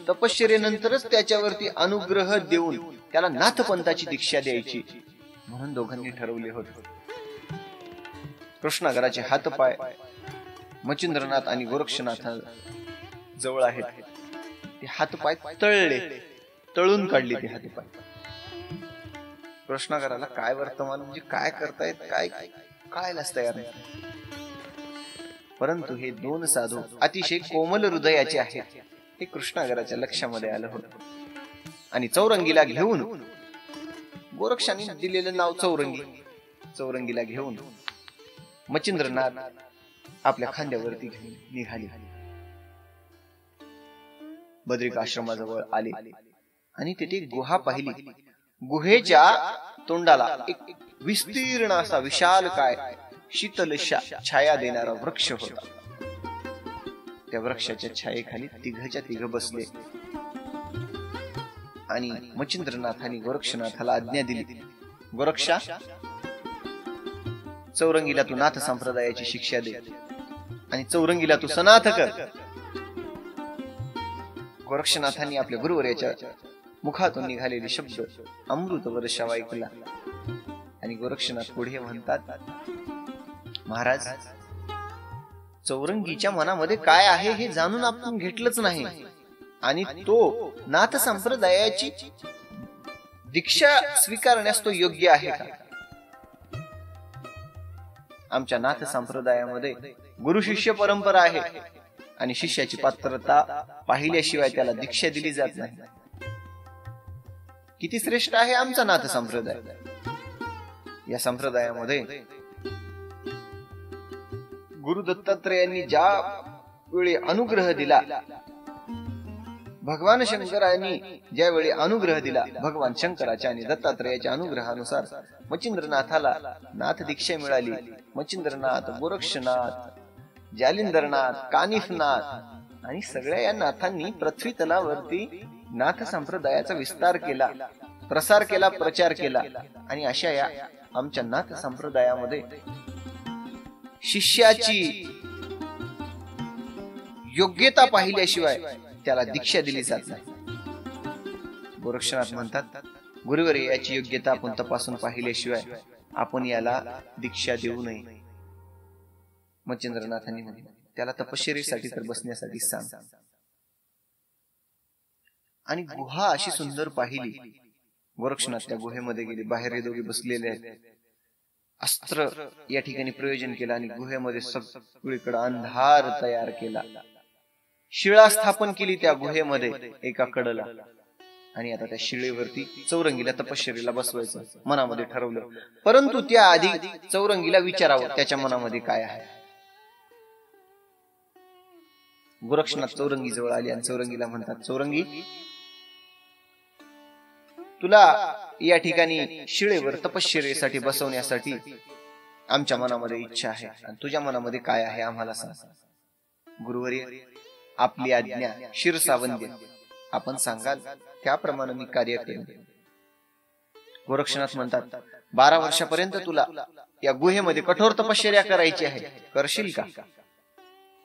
तपश्चर्येनंतरच त्याच्यावरती अनुग्रह देऊन त्याला नाथपंथाची दीक्षा द्यायची म्हणून दोघांनी ठरवले होते. कृष्णागराचे हातपाय मच्छिंद्रनाथ आणि गोरक्षनाथ जवळ आहेत. ते हातपाय तळून काढले. ते हातपाय प्रश्न करायला काय वर्तमान म्हणजे काय करतायत, काय कळायलाच तयार नाही. परंतु हे दोन साधू अतिशय कोमल हृदयाचे आहेत हे कृष्णागराच्या लक्षामध्ये आलं होतं. आणि चौरंगीला घेऊन, गोरक्षाने दिलेलं नाव चौरंगी, चौरंगीला घेऊन मच्छिंद्रनाथ आपल्या खांद्यावरती घेऊन निघाले. बद्रिकाश्रमाजवळ आले आणि तिथे गुहा पाहिली. गुहेच्या तोंडाला एक विस्तीर्ण असा विशाल काय शीतल छाया देणारा वृक्ष होता. त्या वृक्षाच्या छायेखाली तिघच्या तिघ बसले आणि मच्छिंद्रनाथांनी गोरक्षनाथाला आज्ञा दिली, गोरक्षा, चौरंगीला तू नाथ संप्रदायाची शिक्षा दे आणि चौरंगीला तू सनाथ कर. गोरक्षनाथांनी आपल्या गुरुवर्याच्या मुखातून निघालेले शब्द अमृत वर्षाव ऐकला आणि गोरक्षनाथ पुढे म्हणतात, महाराज, चौरंगीच्या मनामध्ये काय आहे हे जाणून आपण घेतलंच नाही आणि तो नाथ संप्रदायाची दीक्षा स्वीकारण्यास तो योग्य आहे का? आमच्या नाथ संप्रदायामध्ये गुरु शिष्य परंपरा आहे आणि शिष्याची पात्रता पाहिल्याशिवाय त्याला दीक्षा दिली जात नाही. किती श्रेष्ठ आहे आमचा नाथ संप्रदाय. या संप्रदायामध्ये गुरु दत्तात्रेयांनी ज्या वेळी अनुग्रह दिला, भगवान शंकरांनी ज्यावेळी अनुग्रह दिला, भगवान शंकराच्या आणि दत्तात्रेयाच्या अनुग्रहानुसार मच्छिंद्रनाथाला नाथ दीक्षा मिळाली. मच्छिंद्रनाथ, गोरक्षनाथ, जालिंदरनाथ, कानिफनाथ आणि सगळ्या या नाथांनी पृथ्वी तलावरती नाथ संप्रदायाचा विस्तार केला, प्रसार केला, प्रचार केला. आणि अशा या आमच्या नाथ संप्रदायामध्ये शिष्याची योग्यता पाहिल्याशिवाय त्याला दीक्षा दिली जात नाही. गोरक्षनाथ म्हणतात, गुरुवर्य, याची योग्यता आपण तपासून पाहिल्याशिवाय आपण याला दीक्षा देऊ नये. मच्छिंद्रनाथांनी म्हटलं, त्याला तपश्चर्येसाठी तर बसण्यासाठी सांग. आणि गुहा अशी सुंदर पाहिली. गोरक्षनाथ त्या गुहेमध्ये गेले. बाहेर हे दोघे बसलेले आहेत. अस्त्र या ठिकाणी प्रयोजन केलं आणि गुहेमध्ये सगळीकडे अंधार तयार केला. शिळा स्थापन केली त्या गुहेमध्ये एका कडला आणि आता त्या शिळेवरती चौरंगीला तपश्चर्येला बसवायचं मनामध्ये ठरवलं. परंतु त्या आधी चौरंगीला विचारावं त्याच्या मनामध्ये काय आहे. गोरक्षनाथ चौरंगी जवळ आले आणि चौरंगीला म्हणतात, चौरंगी, तुला या ठिकाणी शिळेवर तपश्चर्येसाठी बसवण्यासाठी आमच्या मनामध्ये इच्छा आहे आणि तुझ्या मनामध्ये काय आहे आम्हाला सांग. गुरुवर्य, आपली आज्ञा शिरसावंद्य, आपण सांगाल त्याप्रमाणे मी कार्य करेन. गोरक्षनाथ म्हणतात, 12 वर्षापर्यंत तुला या गुहेमध्ये कठोर तपश्चर्या करायची आहे, करशील का?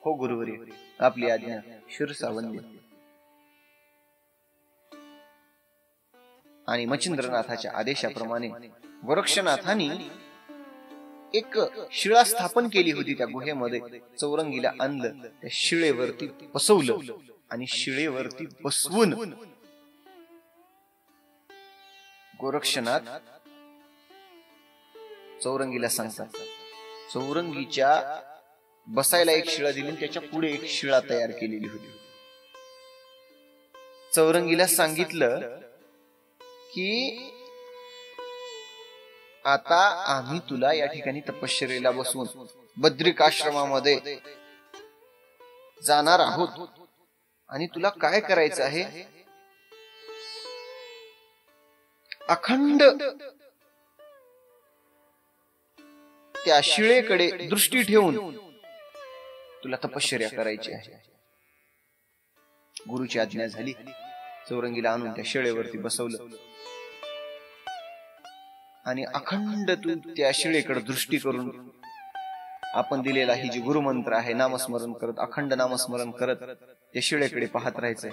हो गुरुवर्य, आपली आज्ञा शिरसावंद्य. आणि मच्छिंद्रनाथाच्या आदेशाप्रमाणे गोरक्षनाथांनी एक शिळा स्थापन केली होती त्या गुहेमध्ये. चौरंगीला आणलं, त्या शिळेवरती बसवलं आणि शिळेवरती बसवून गोरक्षनाथ चौरंगीला सांगतात, चौरंगीच्या बसायला एक शिळा दिली, त्याच्या पुढे एक शिळा तयार केलेली होती. चौरंगीला सांगितलं की आता आम्ही तुला या ठिकाणी तपश्चर्येला बसवून बद्रिकाश्रमामध्ये जाणार आहोत आणि तुला काय करायचं आहे, अखंड त्या शिळेकडे दृष्टी ठेवून तुला तपश्चर्या करायची आहे. गुरुची आज्ञा झाली. चौरंगीला आणून त्या शिळेवरती बसवलं आणि अखंड तू त्या शिळेकडे दृष्टी करून आपण दिलेला ही जी गुरुमंत्र आहे नामस्मरण करत, अखंड नामस्मरण करत त्या शिळेकडे पाहत राहायचंय.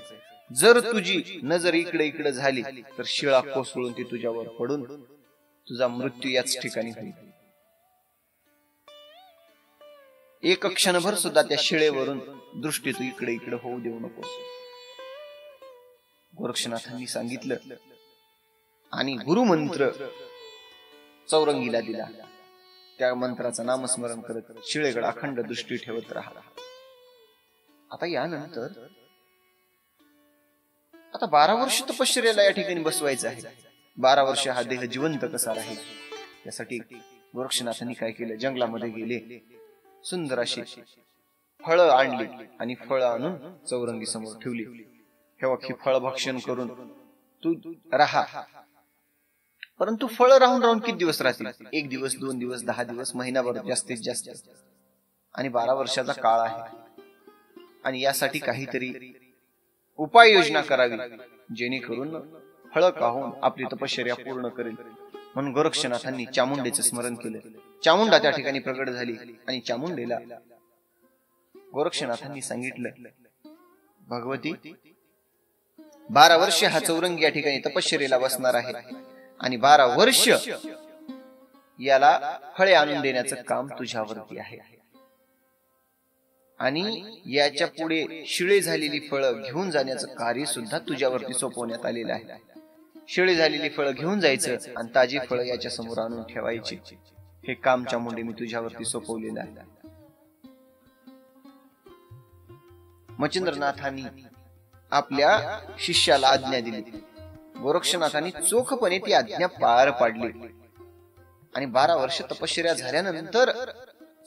जर तुझी नजर इकडे इकडे झाली तर शिळा कोसळून ती तुझ्यावर पडून तुझा मृत्यू याच ठिकाणी होईल. एक क्षणभर सुद्धा त्या शिळेवरून दृष्टी तू इकडे इकडे होऊ देऊ नकोस. गोरक्षनाथांनी सांगितलं आणि गुरुमंत्र चौरंगीला दिला. त्या मंत्राचं नामस्मरण करत शिळेकडे अखंड दृष्टी ठेवत राहा. आता यानंतर 12 वर्ष तपश्चर्याला या ठिकाणी बसवायचं आहे. 12 वर्ष हा देह जिवंत कसा राहील यासाठी गोरक्षनाथांनी काय केलं, जंगलामध्ये गेले, सुंदर अशी फळं आणली आणि फळं आणून चौरंगी समोर ठेवली. हे वाक्य फळ भक्षण करून तू राहा. परंतु फळं राहून राहून किती दिवस राहतील? 1 दिवस, 2 दिवस, 10 दिवस, महिनाभर जास्तीत जास्त. आणि 12 वर्षाचा काळ आहे आणि यासाठी काहीतरी उपाययोजना करावी जेणेकरून फळं खाऊन आपली तपश्चर्या पूर्ण करेल. म्हणून गोरक्षनाथांनी चामुंडेचं स्मरण केलं. चामुंडा त्या ठिकाणी प्रगट झाली आणि चामुंडेला गोरक्षनाथांनी सांगितलं, भगवती 12 वर्ष हा चौरंगी या ठिकाणी तपश्चर्येला बसणार आहे आणि 12 वर्ष याला फळे आणून देण्याचं काम तुझ्यावरती आहे. आणि याच्या पुढे शिळे झालेली फळं घेऊन जाण्याचं कार्य सुद्धा तुझ्यावरती सोपवण्यात आलेलं आहे. शिळे झालेली फळं घेऊन जायचं आणि ताजी फळं याच्या समोर आणून ठेवायची. हे काम चामुंडे मी तुझ्यावरती सोपवलेलं आहे. मच्छिंद्रनाथांनी आपल्या शिष्याला आज्ञा दिली. गोरक्षनाथांनी चोखपणे ती आज्ञा पार पाडली आणि 12 वर्ष तपश्चर्या झाल्यानंतर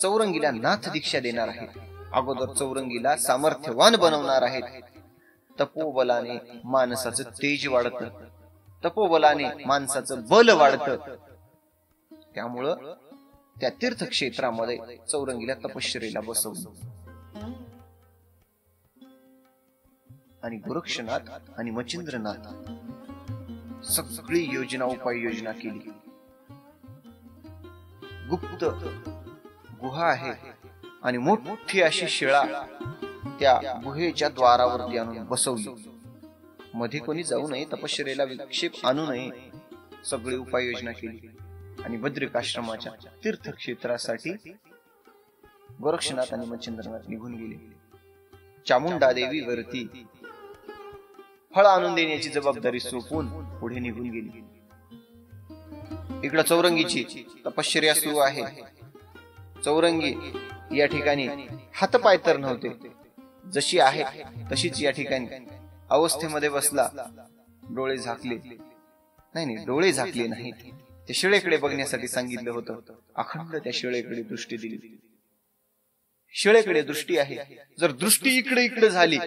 चौरंगीला नाथ दीक्षा देणार आहे. अगोदर चौरंगीला सामर्थ्यवान बनवणार आहेत. तपोबलाने माणसाचं तेज वाढतं, तपोबलाने माणसाचं बल वाढतं. त्यामुळं त्या तीर्थक्षेत्रामध्ये चौरंगीला तपश्चर्येला बसवलं आणि गोरक्षनाथ आणि मच्छिंद्रनाथ सगळी योजना उपाययोजना केली. गुप्त गुहा आहे आणि मोठी अशी शिळा त्या गुहेच्या द्वारावरती आणून बसवली. मध्ये कोणी जाऊ नये, तपश्चर्येला विक्षेप आणू नये, सगळी उपाययोजना केली आणि बद्रिकाश्रमाच्या तीर्थक्षेत्रासाठी गोरक्षनाथ आणि मच्छिंद्रनाथ निघून गेले. चामुंडा देवी वरती फळ आणून देण्याची जबाबदारी सोपवून पुढे निघून गेली. इकडं चौरंगीची तपश्चर्या सुरू आहे. चौरंगी या ठिकाणी हातपाय तर नव्हते, जशी आहे तशीच या ठिकाणी अवस्थेमध्ये बसला. डोळे झाकले नाही, डोळे झाकले नाहीत. त्या शिळेकडे बघण्यासाठी सांगितलं होतं. अखंड त्या शिळेकडे दृष्टी दिली. शिळेकडे दृष्टी आहे. जर दृष्टी इकडे इकडे झाली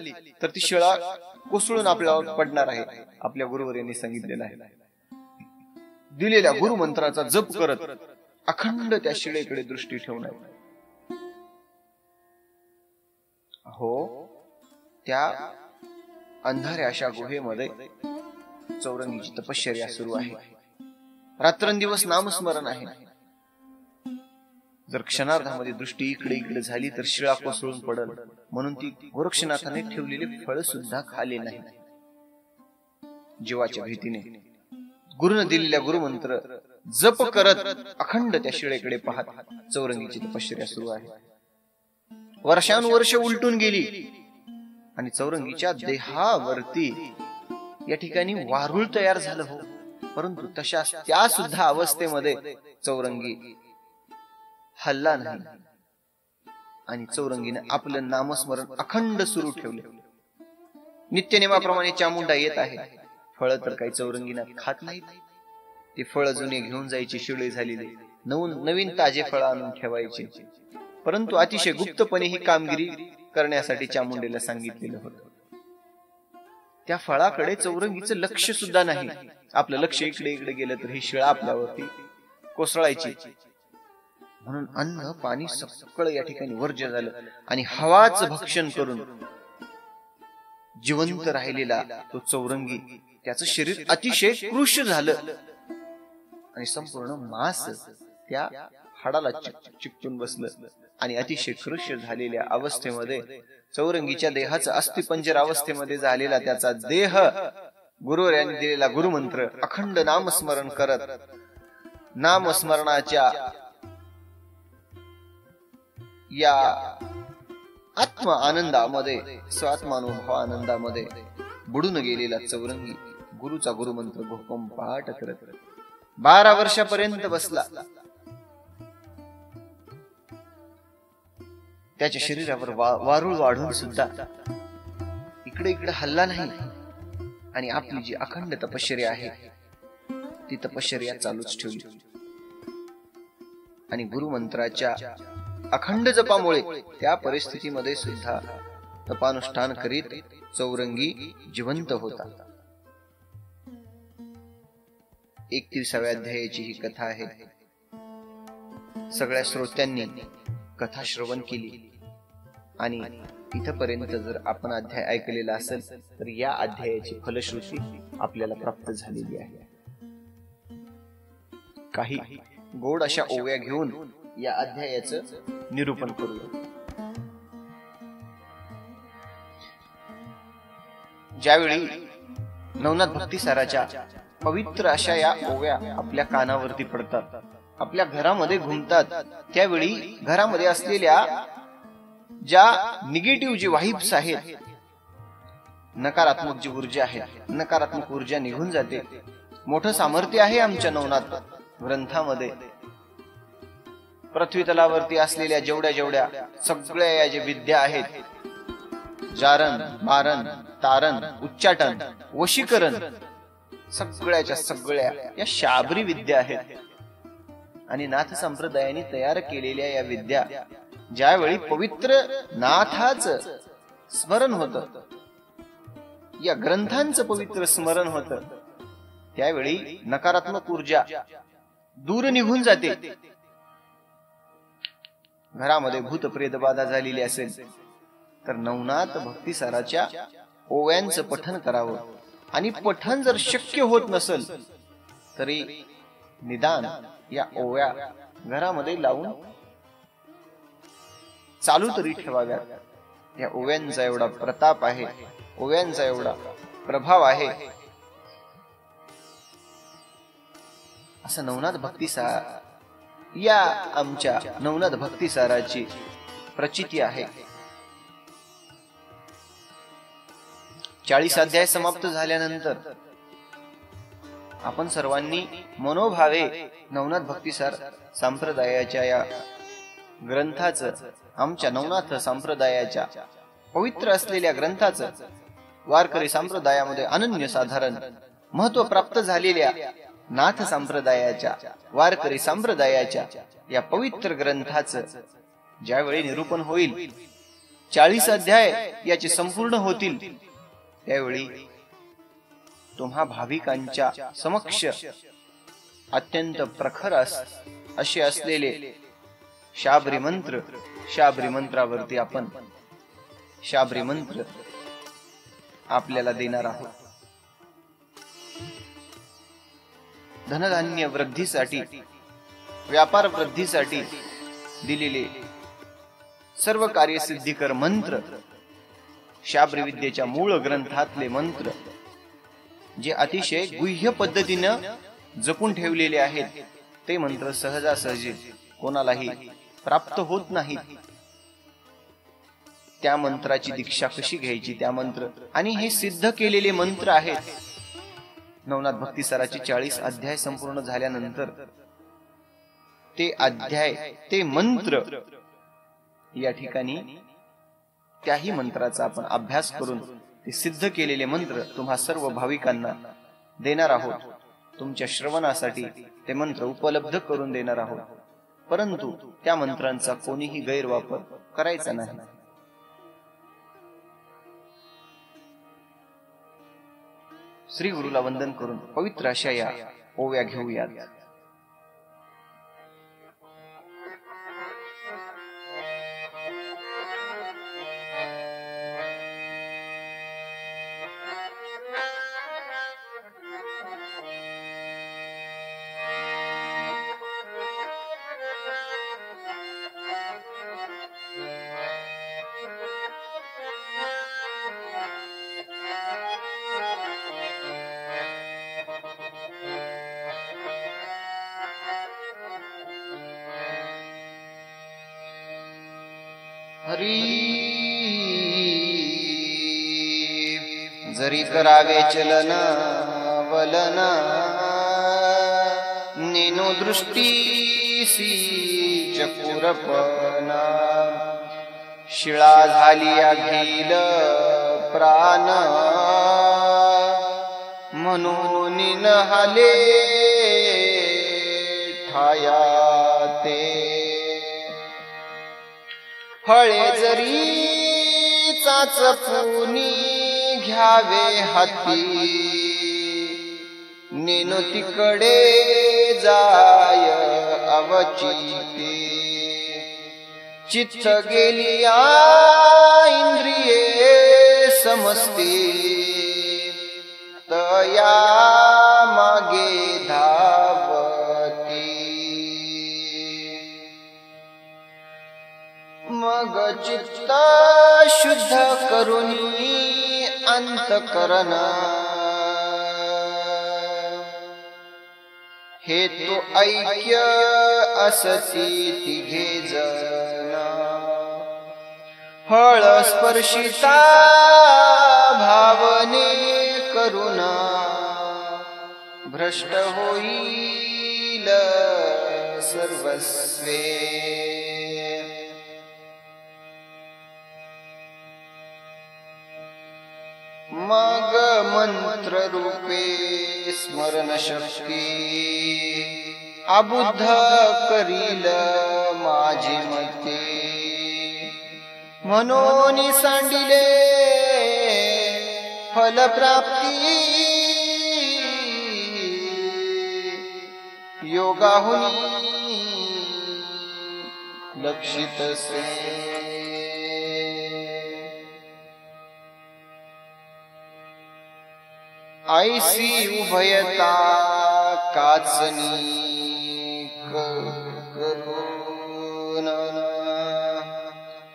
तर ती शिळा कोसळून आपल्यावर पडणार आहे. आपल्या गुरुवर यांनी सांगितलेलं आहे. दिलेल्या गुरुमंत्राचा जप करत अखंड त्या शिळेकडे दृष्टी ठेवणार. हो, त्या अंधाऱ्या अशा गुहेमध्ये चौरंगीची तपश्चर्या सुरू आहे. रात्रंदिवस नामस्मरण आहे. जर क्षणार्धामध्ये दृष्टी इकडे इकडे झाली तर शिळा कोसळून पडल, म्हणून ती गोरक्षनाथाने ठेवलेले फळ सुद्धा खाले नाही. जीवाच्या भीतीने गुरुने दिलेल्या गुरुमंत्र जप करत अखंड त्या शिळेकडे पाहत चौरंगीची तपश्चर्या सुरू आहे. वर्षानुवर्ष उलटून गेली आणि चौरंगीच्या देहावरती या ठिकाणी वारुळ तयार झालं. हो, परंतु तशा त्या सुद्धा अवस्थेमध्ये चौरंगी हल्ला नाही आणि चौरंगीने आपलं नामस्मरण अखंड सुरू ठेवले. नित्यनेमाप्रमाणे चामुंडा येत आहे. फळ तर काही चौरंगीना खात नाहीत. ते फळ जुने घेऊन जायचे, शिळे झालेले, नवीन ताजे फळ आणून ठेवायचे. परंतु अतिशय गुप्तपणे ही कामगिरी करण्यासाठी चामुंडेला सांगितलेलं होतं. त्या फळाकडे चौरंगीचं लक्ष सुद्धा नाही. आपलं लक्ष इकडे इकडे गेलं तर ही शिळा आपल्यावरती कोसळायची. म्हणून अन्न पाणी सगळं या ठिकाणी वर्ज्य झालं आणि हवाच भक्षण करून जिवंत राहिलेला तो चौरंगी, त्याचं शरीर अतिशय कृश झालं आणि संपूर्ण मांस त्या हाडाला चिकटून बसलं आणि अतिशय कृश झालेल्या अवस्थेमध्ये चौरंगीच्या देहाचं अस्थिपंजर अवस्थेमध्ये झालेला त्याचा देह गुरुवर यांनी दिलेला गुरुमंत्र अखंड नामस्मरण करत नामस्मरणाच्या या आत्म आनंदामध्ये, स्वात्मानुभव आनंदामध्ये बुडून गेलेला चौरंगी गुरुचा गुरुमंत्र घोकम पाठ करत 12 वर्षापर्यंत बसला. त्याच्या शरीरावर वारूळ वाढून सुद्धा इकडे इकडे हल्ला नाही. आणि आपली जी अखंड तपश्चर्या आहे ती तपश्चर्या चालूच ठेवली. आणि गुरुमंत्राच्या अखंड जपामुळे त्या परिस्थितीमध्ये सुद्धा तपानुष्ठान करीत चौरंगी जिवंत होता. 31व्या अध्यायाची ही कथा आहे. सगळ्या श्रोत्यांनी कथा श्रवण केली आणि इथपर्यंत जर आपण अध्याय ऐकलेला असेल तर या अध्यायाची फलश्रुती आपल्याला प्राप्त झालेली आहे. काही गोड अशा ओव्या घेऊन या अध्यायाचं निरूपण करूया. ज्यावेळी नवनाथ भक्तिसाराच्या पवित्र अशा या ओव्या आपल्या कानावरती पडतात, आपल्या घरामध्ये घुमतात, त्यावेळी घरामध्ये असलेल्या ज्या निगेटिव्ह जी वाइब्स आहेत, नकारात्मक जी ऊर्जा आहे, नकारात्मक ऊर्जा निघून जाते. मोठं सामर्थ्य आहे आमच्या नवनाथ ग्रंथामध्ये. पृथ्वी तलावरती असलेल्या जेवढ्या सगळ्या या ज्या विद्या आहेत, जारण, मारण, तारण, उच्चाटन, वशीकरण, सगळ्याच्या सगळ्या या शाबरी विद्या आहेत. आणि नाथ संप्रदायाने तयार केलेल्या या विद्या ज्यावेळी पवित्र नाथाचं स्मरण होतं, या ग्रंथांचं पवित्र स्मरण होतं, त्यावेळी नकारात्मक ऊर्जा दूर निघून जाते. घरामध्ये भूत प्रेत बाधा झालेली असेल तर नवनाथ भक्तिसाराच्या ओव्यांचं पठन करावं. आणि पठन जर शक्य होत नसेल तरी निदान या ओव्या घरामध्ये लावून चालू तरी ठेवाव्यात. या ओव्यांचा एवढा प्रताप आहे, ओव्यांचा एवढा प्रभाव आहे, असं नवनाथ भक्तिसार या आमच्या नवनाथ भक्तिसाराची प्रचिती आहे. 40 अध्याय समाप्त झाल्यानंतर आपण सर्वांनी मनोभावे नवनाथ भक्तिसार संप्रदायाच्या या ग्रंथाचं, आमच्या नवनाथ संप्रदायाच्या पवित्र असलेल्या ग्रंथाचं, वारकरी संप्रदायामध्ये अनन्य साधारण महत्व प्राप्त झालेल्या नाथ संप्रदायाच्या, वारकरी संप्रदायाच्या या पवित्र ग्रंथाचं ज्यावेळी निरूपण होईल, 40 अध्याय याचे संपूर्ण होतील, त्यावेळी तुम्हा भाविकांच्या समक्ष अत्यंत प्रखर असे असलेले शाबरी मंत्र, शाबरी मंत्रावरती आपण शाबरी मंत्र आपल्याला देणार आहोत. धनधान्य वृद्धीसाठी, व्यापार वृद्धीसाठी दिलेले सर्व कार्यसिद्धीकर मंत्र, शाबरी विद्येच्या मूळ ग्रंथातले मंत्र जे अतिशय गुह्य पद्धतीनं जपून ठेवलेले आहेत, ते मंत्र सहजासहजी कोणालाही प्राप्त होत नाही. त्या मंत्राची दीक्षा कशी घ्यायची, त्या मंत्र, आणि हे सिद्ध केलेले मंत्र आहेत. नवनाथ भक्तिसाराचे 40 अध्याय संपूर्ण झाल्यानंतर ते अध्याय, ते मंत्र या ठिकाणी त्याही मंत्राचा आपण अभ्यास करून ते सिद्ध केलेले मंत्र तुम्हा सर्व भाविकांना देणार आहोत. तुमच्या श्रवणासाठी ते मंत्र उपलब्ध करून देणार आहोत. परंतु त्या मंत्रांचा कोणीही गैरवापर करायचा नाही. श्री गुरुला वंदन करून पवित्र अशा या ओव्या घेऊयात. जरी करावे चलन वलन, नेनो दृष्टीसी चपुरपणा शिळा झाली अघिल प्राण म्हणून निहाले ठाया ते फळे जरी चाचपुनी घ्यावे हाती नेनो तिकडे जाय अवचिते चित्त गेलिया इंद्रिये समजते तया मागे धावती मग चित्त शुद्ध करुनी अंतकरण हे तो ऐक्य असती तिघे जण फळ स्पर्शिता भावने करुणा भ्रष्ट होईल सर्वस्वे मग मंत्र रूपे स्मरण शक्ती अबुद्ध करील माझी मते म्हणून सांडिले फलप्राप्ती योगाहुनी लक्षित से ऐसी उभयता काचनी करून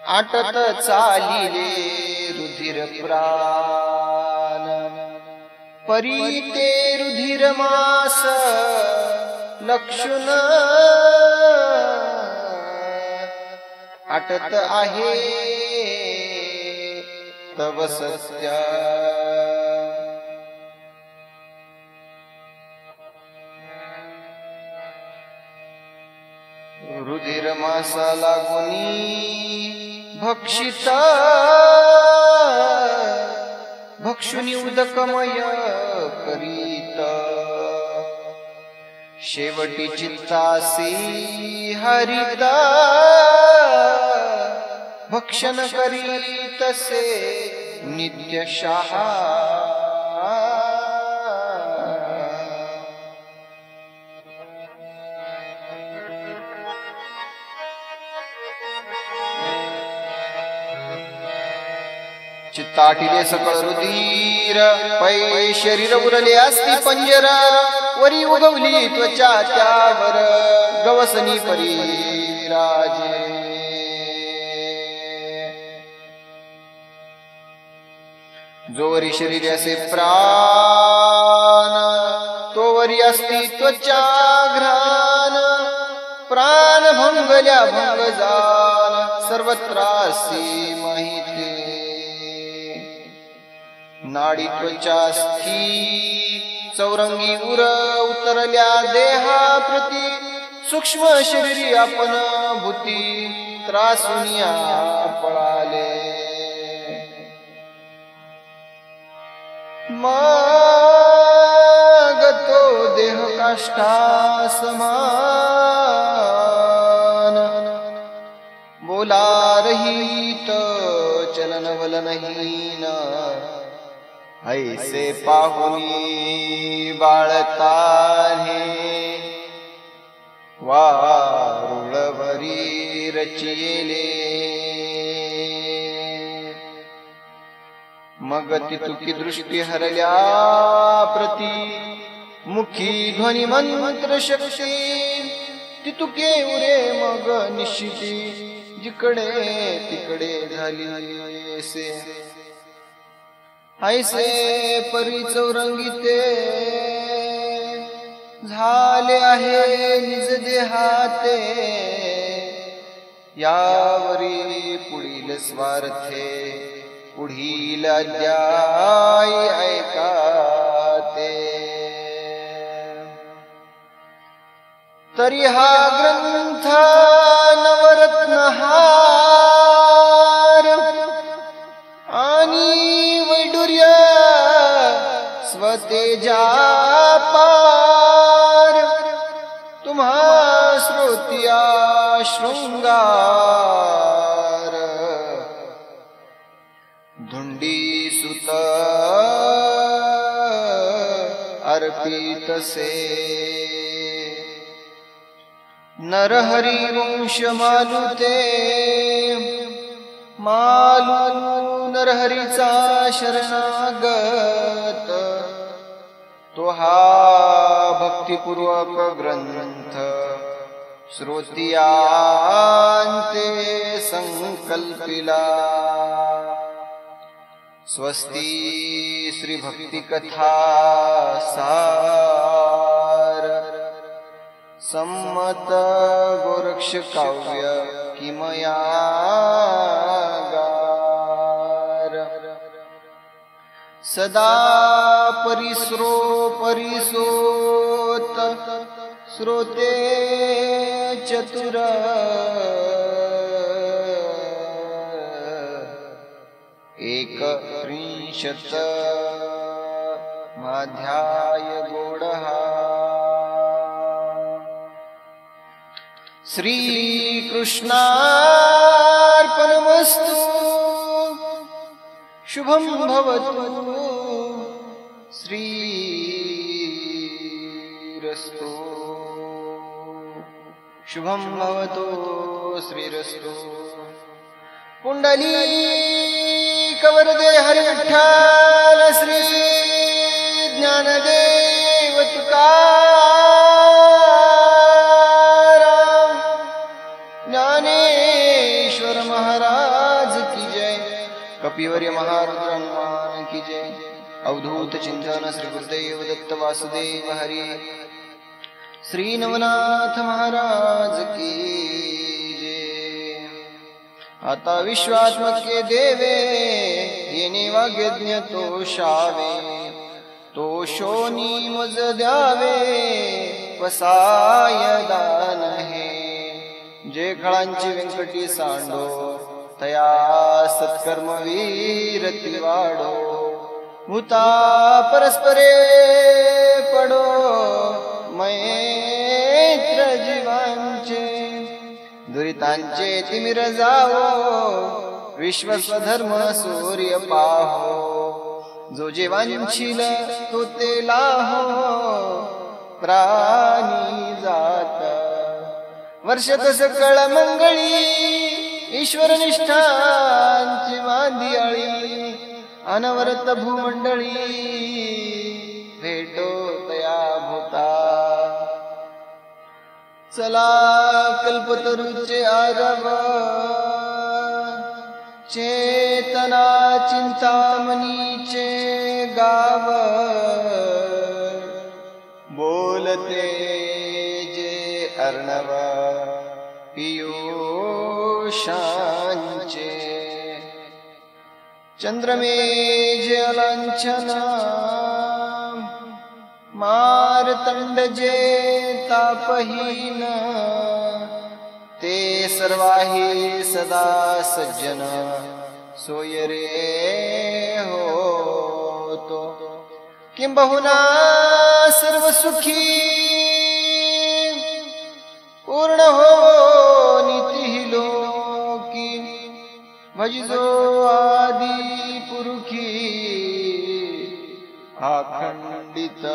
आटत चालिले रुधिर प्राण परी ते रुधिर मास लक्षण आटत आहे तव सत्य रुधिर मासा लागुनी भक्षिता भक्षुनी उदकमय करीत शेवटी चित्तासी हरिता भक्षण करीत से नित्यशहा चित्ताटिले सकळ रुधिर पै शरीर उरले असती पंजर वरी उगवली त्वचा त्यावर गवसनी परी राजे जोवरी शरीर असे प्राण तोवरी असती त्वचा घ्राण प्राण भंगल्या भंग जाण सर्वत्रासी माहिती नाडी त्वचा स्थी चौरंगी उर उतरल्या देहा प्रती सूक्ष्म शरीरी आपण भूती त्रासुनिया पळाले मग तो देह काष्ठा समान बोला रहित चलन वलनहीन ऐसे पाहुनी बाळताने वारुळवरी रचिले मग तितुकी दृष्टी हरल्या प्रती मुखी ध्वनी मंत्र शक्ती तितुके उरे मग निश्चिती जिकडे तिकडे झाली ऐसे परी चौरंगीते झाले आहे निज देहाते यावरी पुढील स्वार्थे पुढील अध्याय ऐकाते तरी हा ग्रंथ नवरत्नहार आणि वैडूर्य स्वतेजा पार तुम्हा श्रोतिया शृंगार धुंडी सुत अर्पितसे नरहरी वंश मालुते मालू नरहरीचा शरणागत तो हा भक्तिपूर्वक ग्रंथ श्रोतियांते संकल्पिला स्वस्ती श्री भक्ती कथा सार सम्मत गोरक्ष काव्य किमया गार सदा परिसरो परिसोत श्रोते चतुर एक त्रिंशत माध्याय गोडहा श्री कृष्णार्पणमस्तु शुभं भवतु श्रीरस्तु शुभं भवतु श्रीरस्तु पुंडलीकवरदे हरि विठ्ठल श्री ज्ञानदेव तुकाराम ज्ञानेश्वर महाराज की जय कपिवर्य महारुद्र हनुमान की जय अवधूत चिंतन श्री गुरुदेव दत्त वासुदेव हरि श्री नवनाथ महाराज की आता विश्वात्मक के देवे येणे वाग्यज्ञ तो शावे तो शोनी मज द्यावे वसाय दान हे जे खळांची व्यंकटी सांडो तया सत्कर्म वीरती वाढो भूता परस्परे पडो मैत्र जीवांचे दुरितांचे तिमिर जावो विश्वस्वधर्म सूर्य पाहो जो जीवांशील तो ते लाहो प्राणी जात वर्षत सकळ मंगळी ईश्वर निष्ठांची मांदियाळी अनवरत भूमंडळी भेटो तया भूता चला कल्पतरूचे आरव चेतना चिंतामणीचे गाव बोलते जे अर्णव पियुषांचे चंद्रमेज लांछना मारतंड जे तापहीन ते सर्वाही सदा सज्जन सोय रे होतो किंबहुना सर्व सुखी पूर्ण हो नीती लोकी भजिजो आदि पुरुखी अखंडित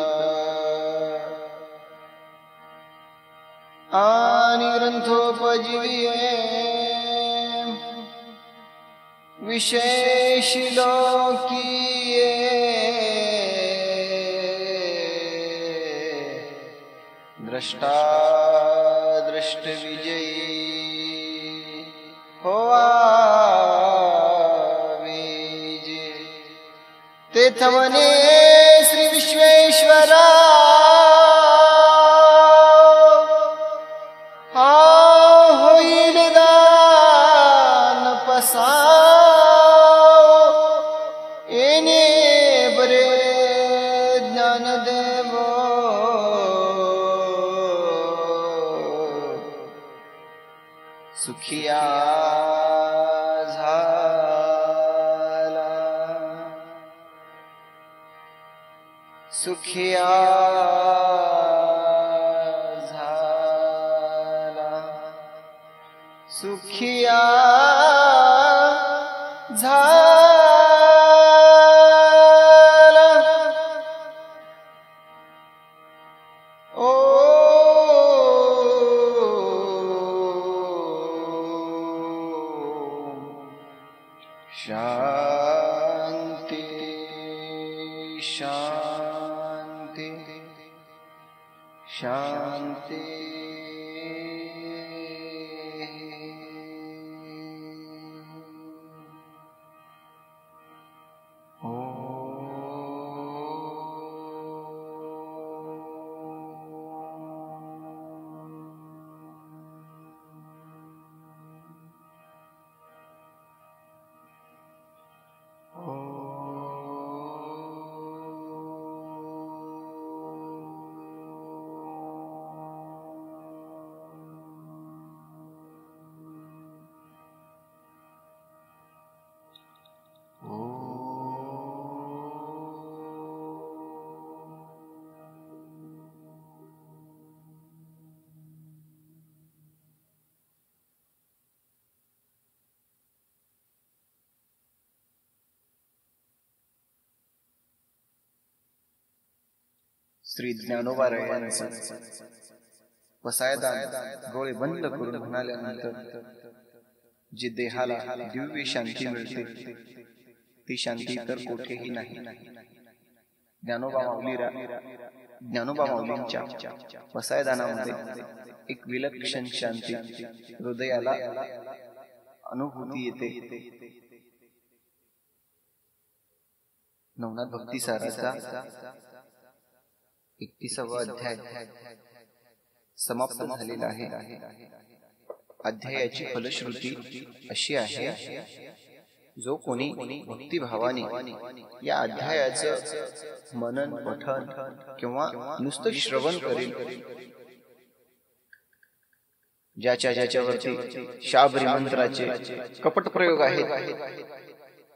आणि ग्रंथोपजीविये विशेष लोकीये द्रष्टा दृष्ट विजयी हो आवेजे तेथ म्हणे श्री विश्वेश्वरा हा होईल दान पसाव येणे बरे ज्ञानदेव सुखिया झाला, सुखिया झाला, सुखिया झाला। शांति शांति शांति। श्री ज्ञानोबारायांचे वसायदान डोळे बंद करून म्हणाल्यानंतर जी देहाला दिव्य शांती मिळते ती शांती तर कुठेही नाही। ज्ञानोबा माऊलींच्या वसायदानामध्ये एक विलक्षण शांती हृदयाला अनुभूती येते। नवनाथ भक्तिसाराचा 31वा अध्याय समाप्त झालेला आहे। अध्यायाची फलश्रुती अशी आहे, जो कोणी भक्तिभावाने या अध्यायाचं मनन पठन किंवा नुसतं श्रवण करेल, ज्याच्यावरती शाबरी मंत्राचे कपट प्रयोग आहेत,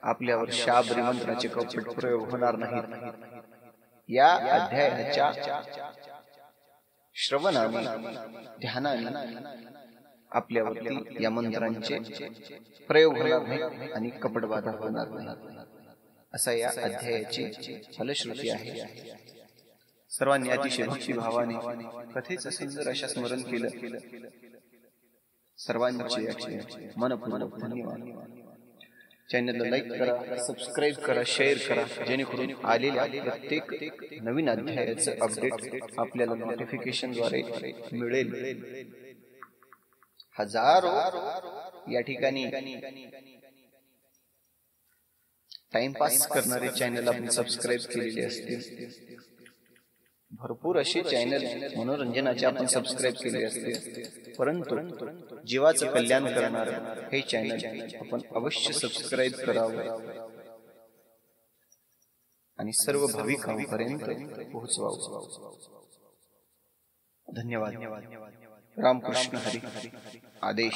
आपल्यावर शाबरी मंत्राचे कपट प्रयोग होणार नाहीत। या अध्यायाच्या श्रवणाने ध्यानाने आपल्यावरती या मंत्रांचे प्रयोग होणार नाही आणि कपटबाधा होणार नाही, असा या अध्यायाची फलश्रुती आहे। सर्वांनी अतिशय भक्तिभावाने कथेचं सुंदर अशा स्मरण केलं। सर्वांचे मनपूर्वक धन्यवाद। चॅनलला लाईक करा, सबस्क्राईब करा, शेअर करा, जेणेकरून आलेल्या प्रत्येक नवीन अध्यायाचं अपडेट आपल्याला नोटिफिकेशनद्वारे मिळेल। हजारो या ठिकाणी टाइमपास करणारे चॅनल आपण सबस्क्राईब केलेले असतील, भरपूर असे चॅनल मनोरंजनाचे आपण सबस्क्राईब केले असतील, परंतु जीवाचं कल्याण करणार हे चॅनल आपण अवश्य सबस्क्राईब करावं आणि सर्व भाविकांपर्यंत पोहोचवावं। धन्यवाद। रामकृष्ण हरी। आदेश।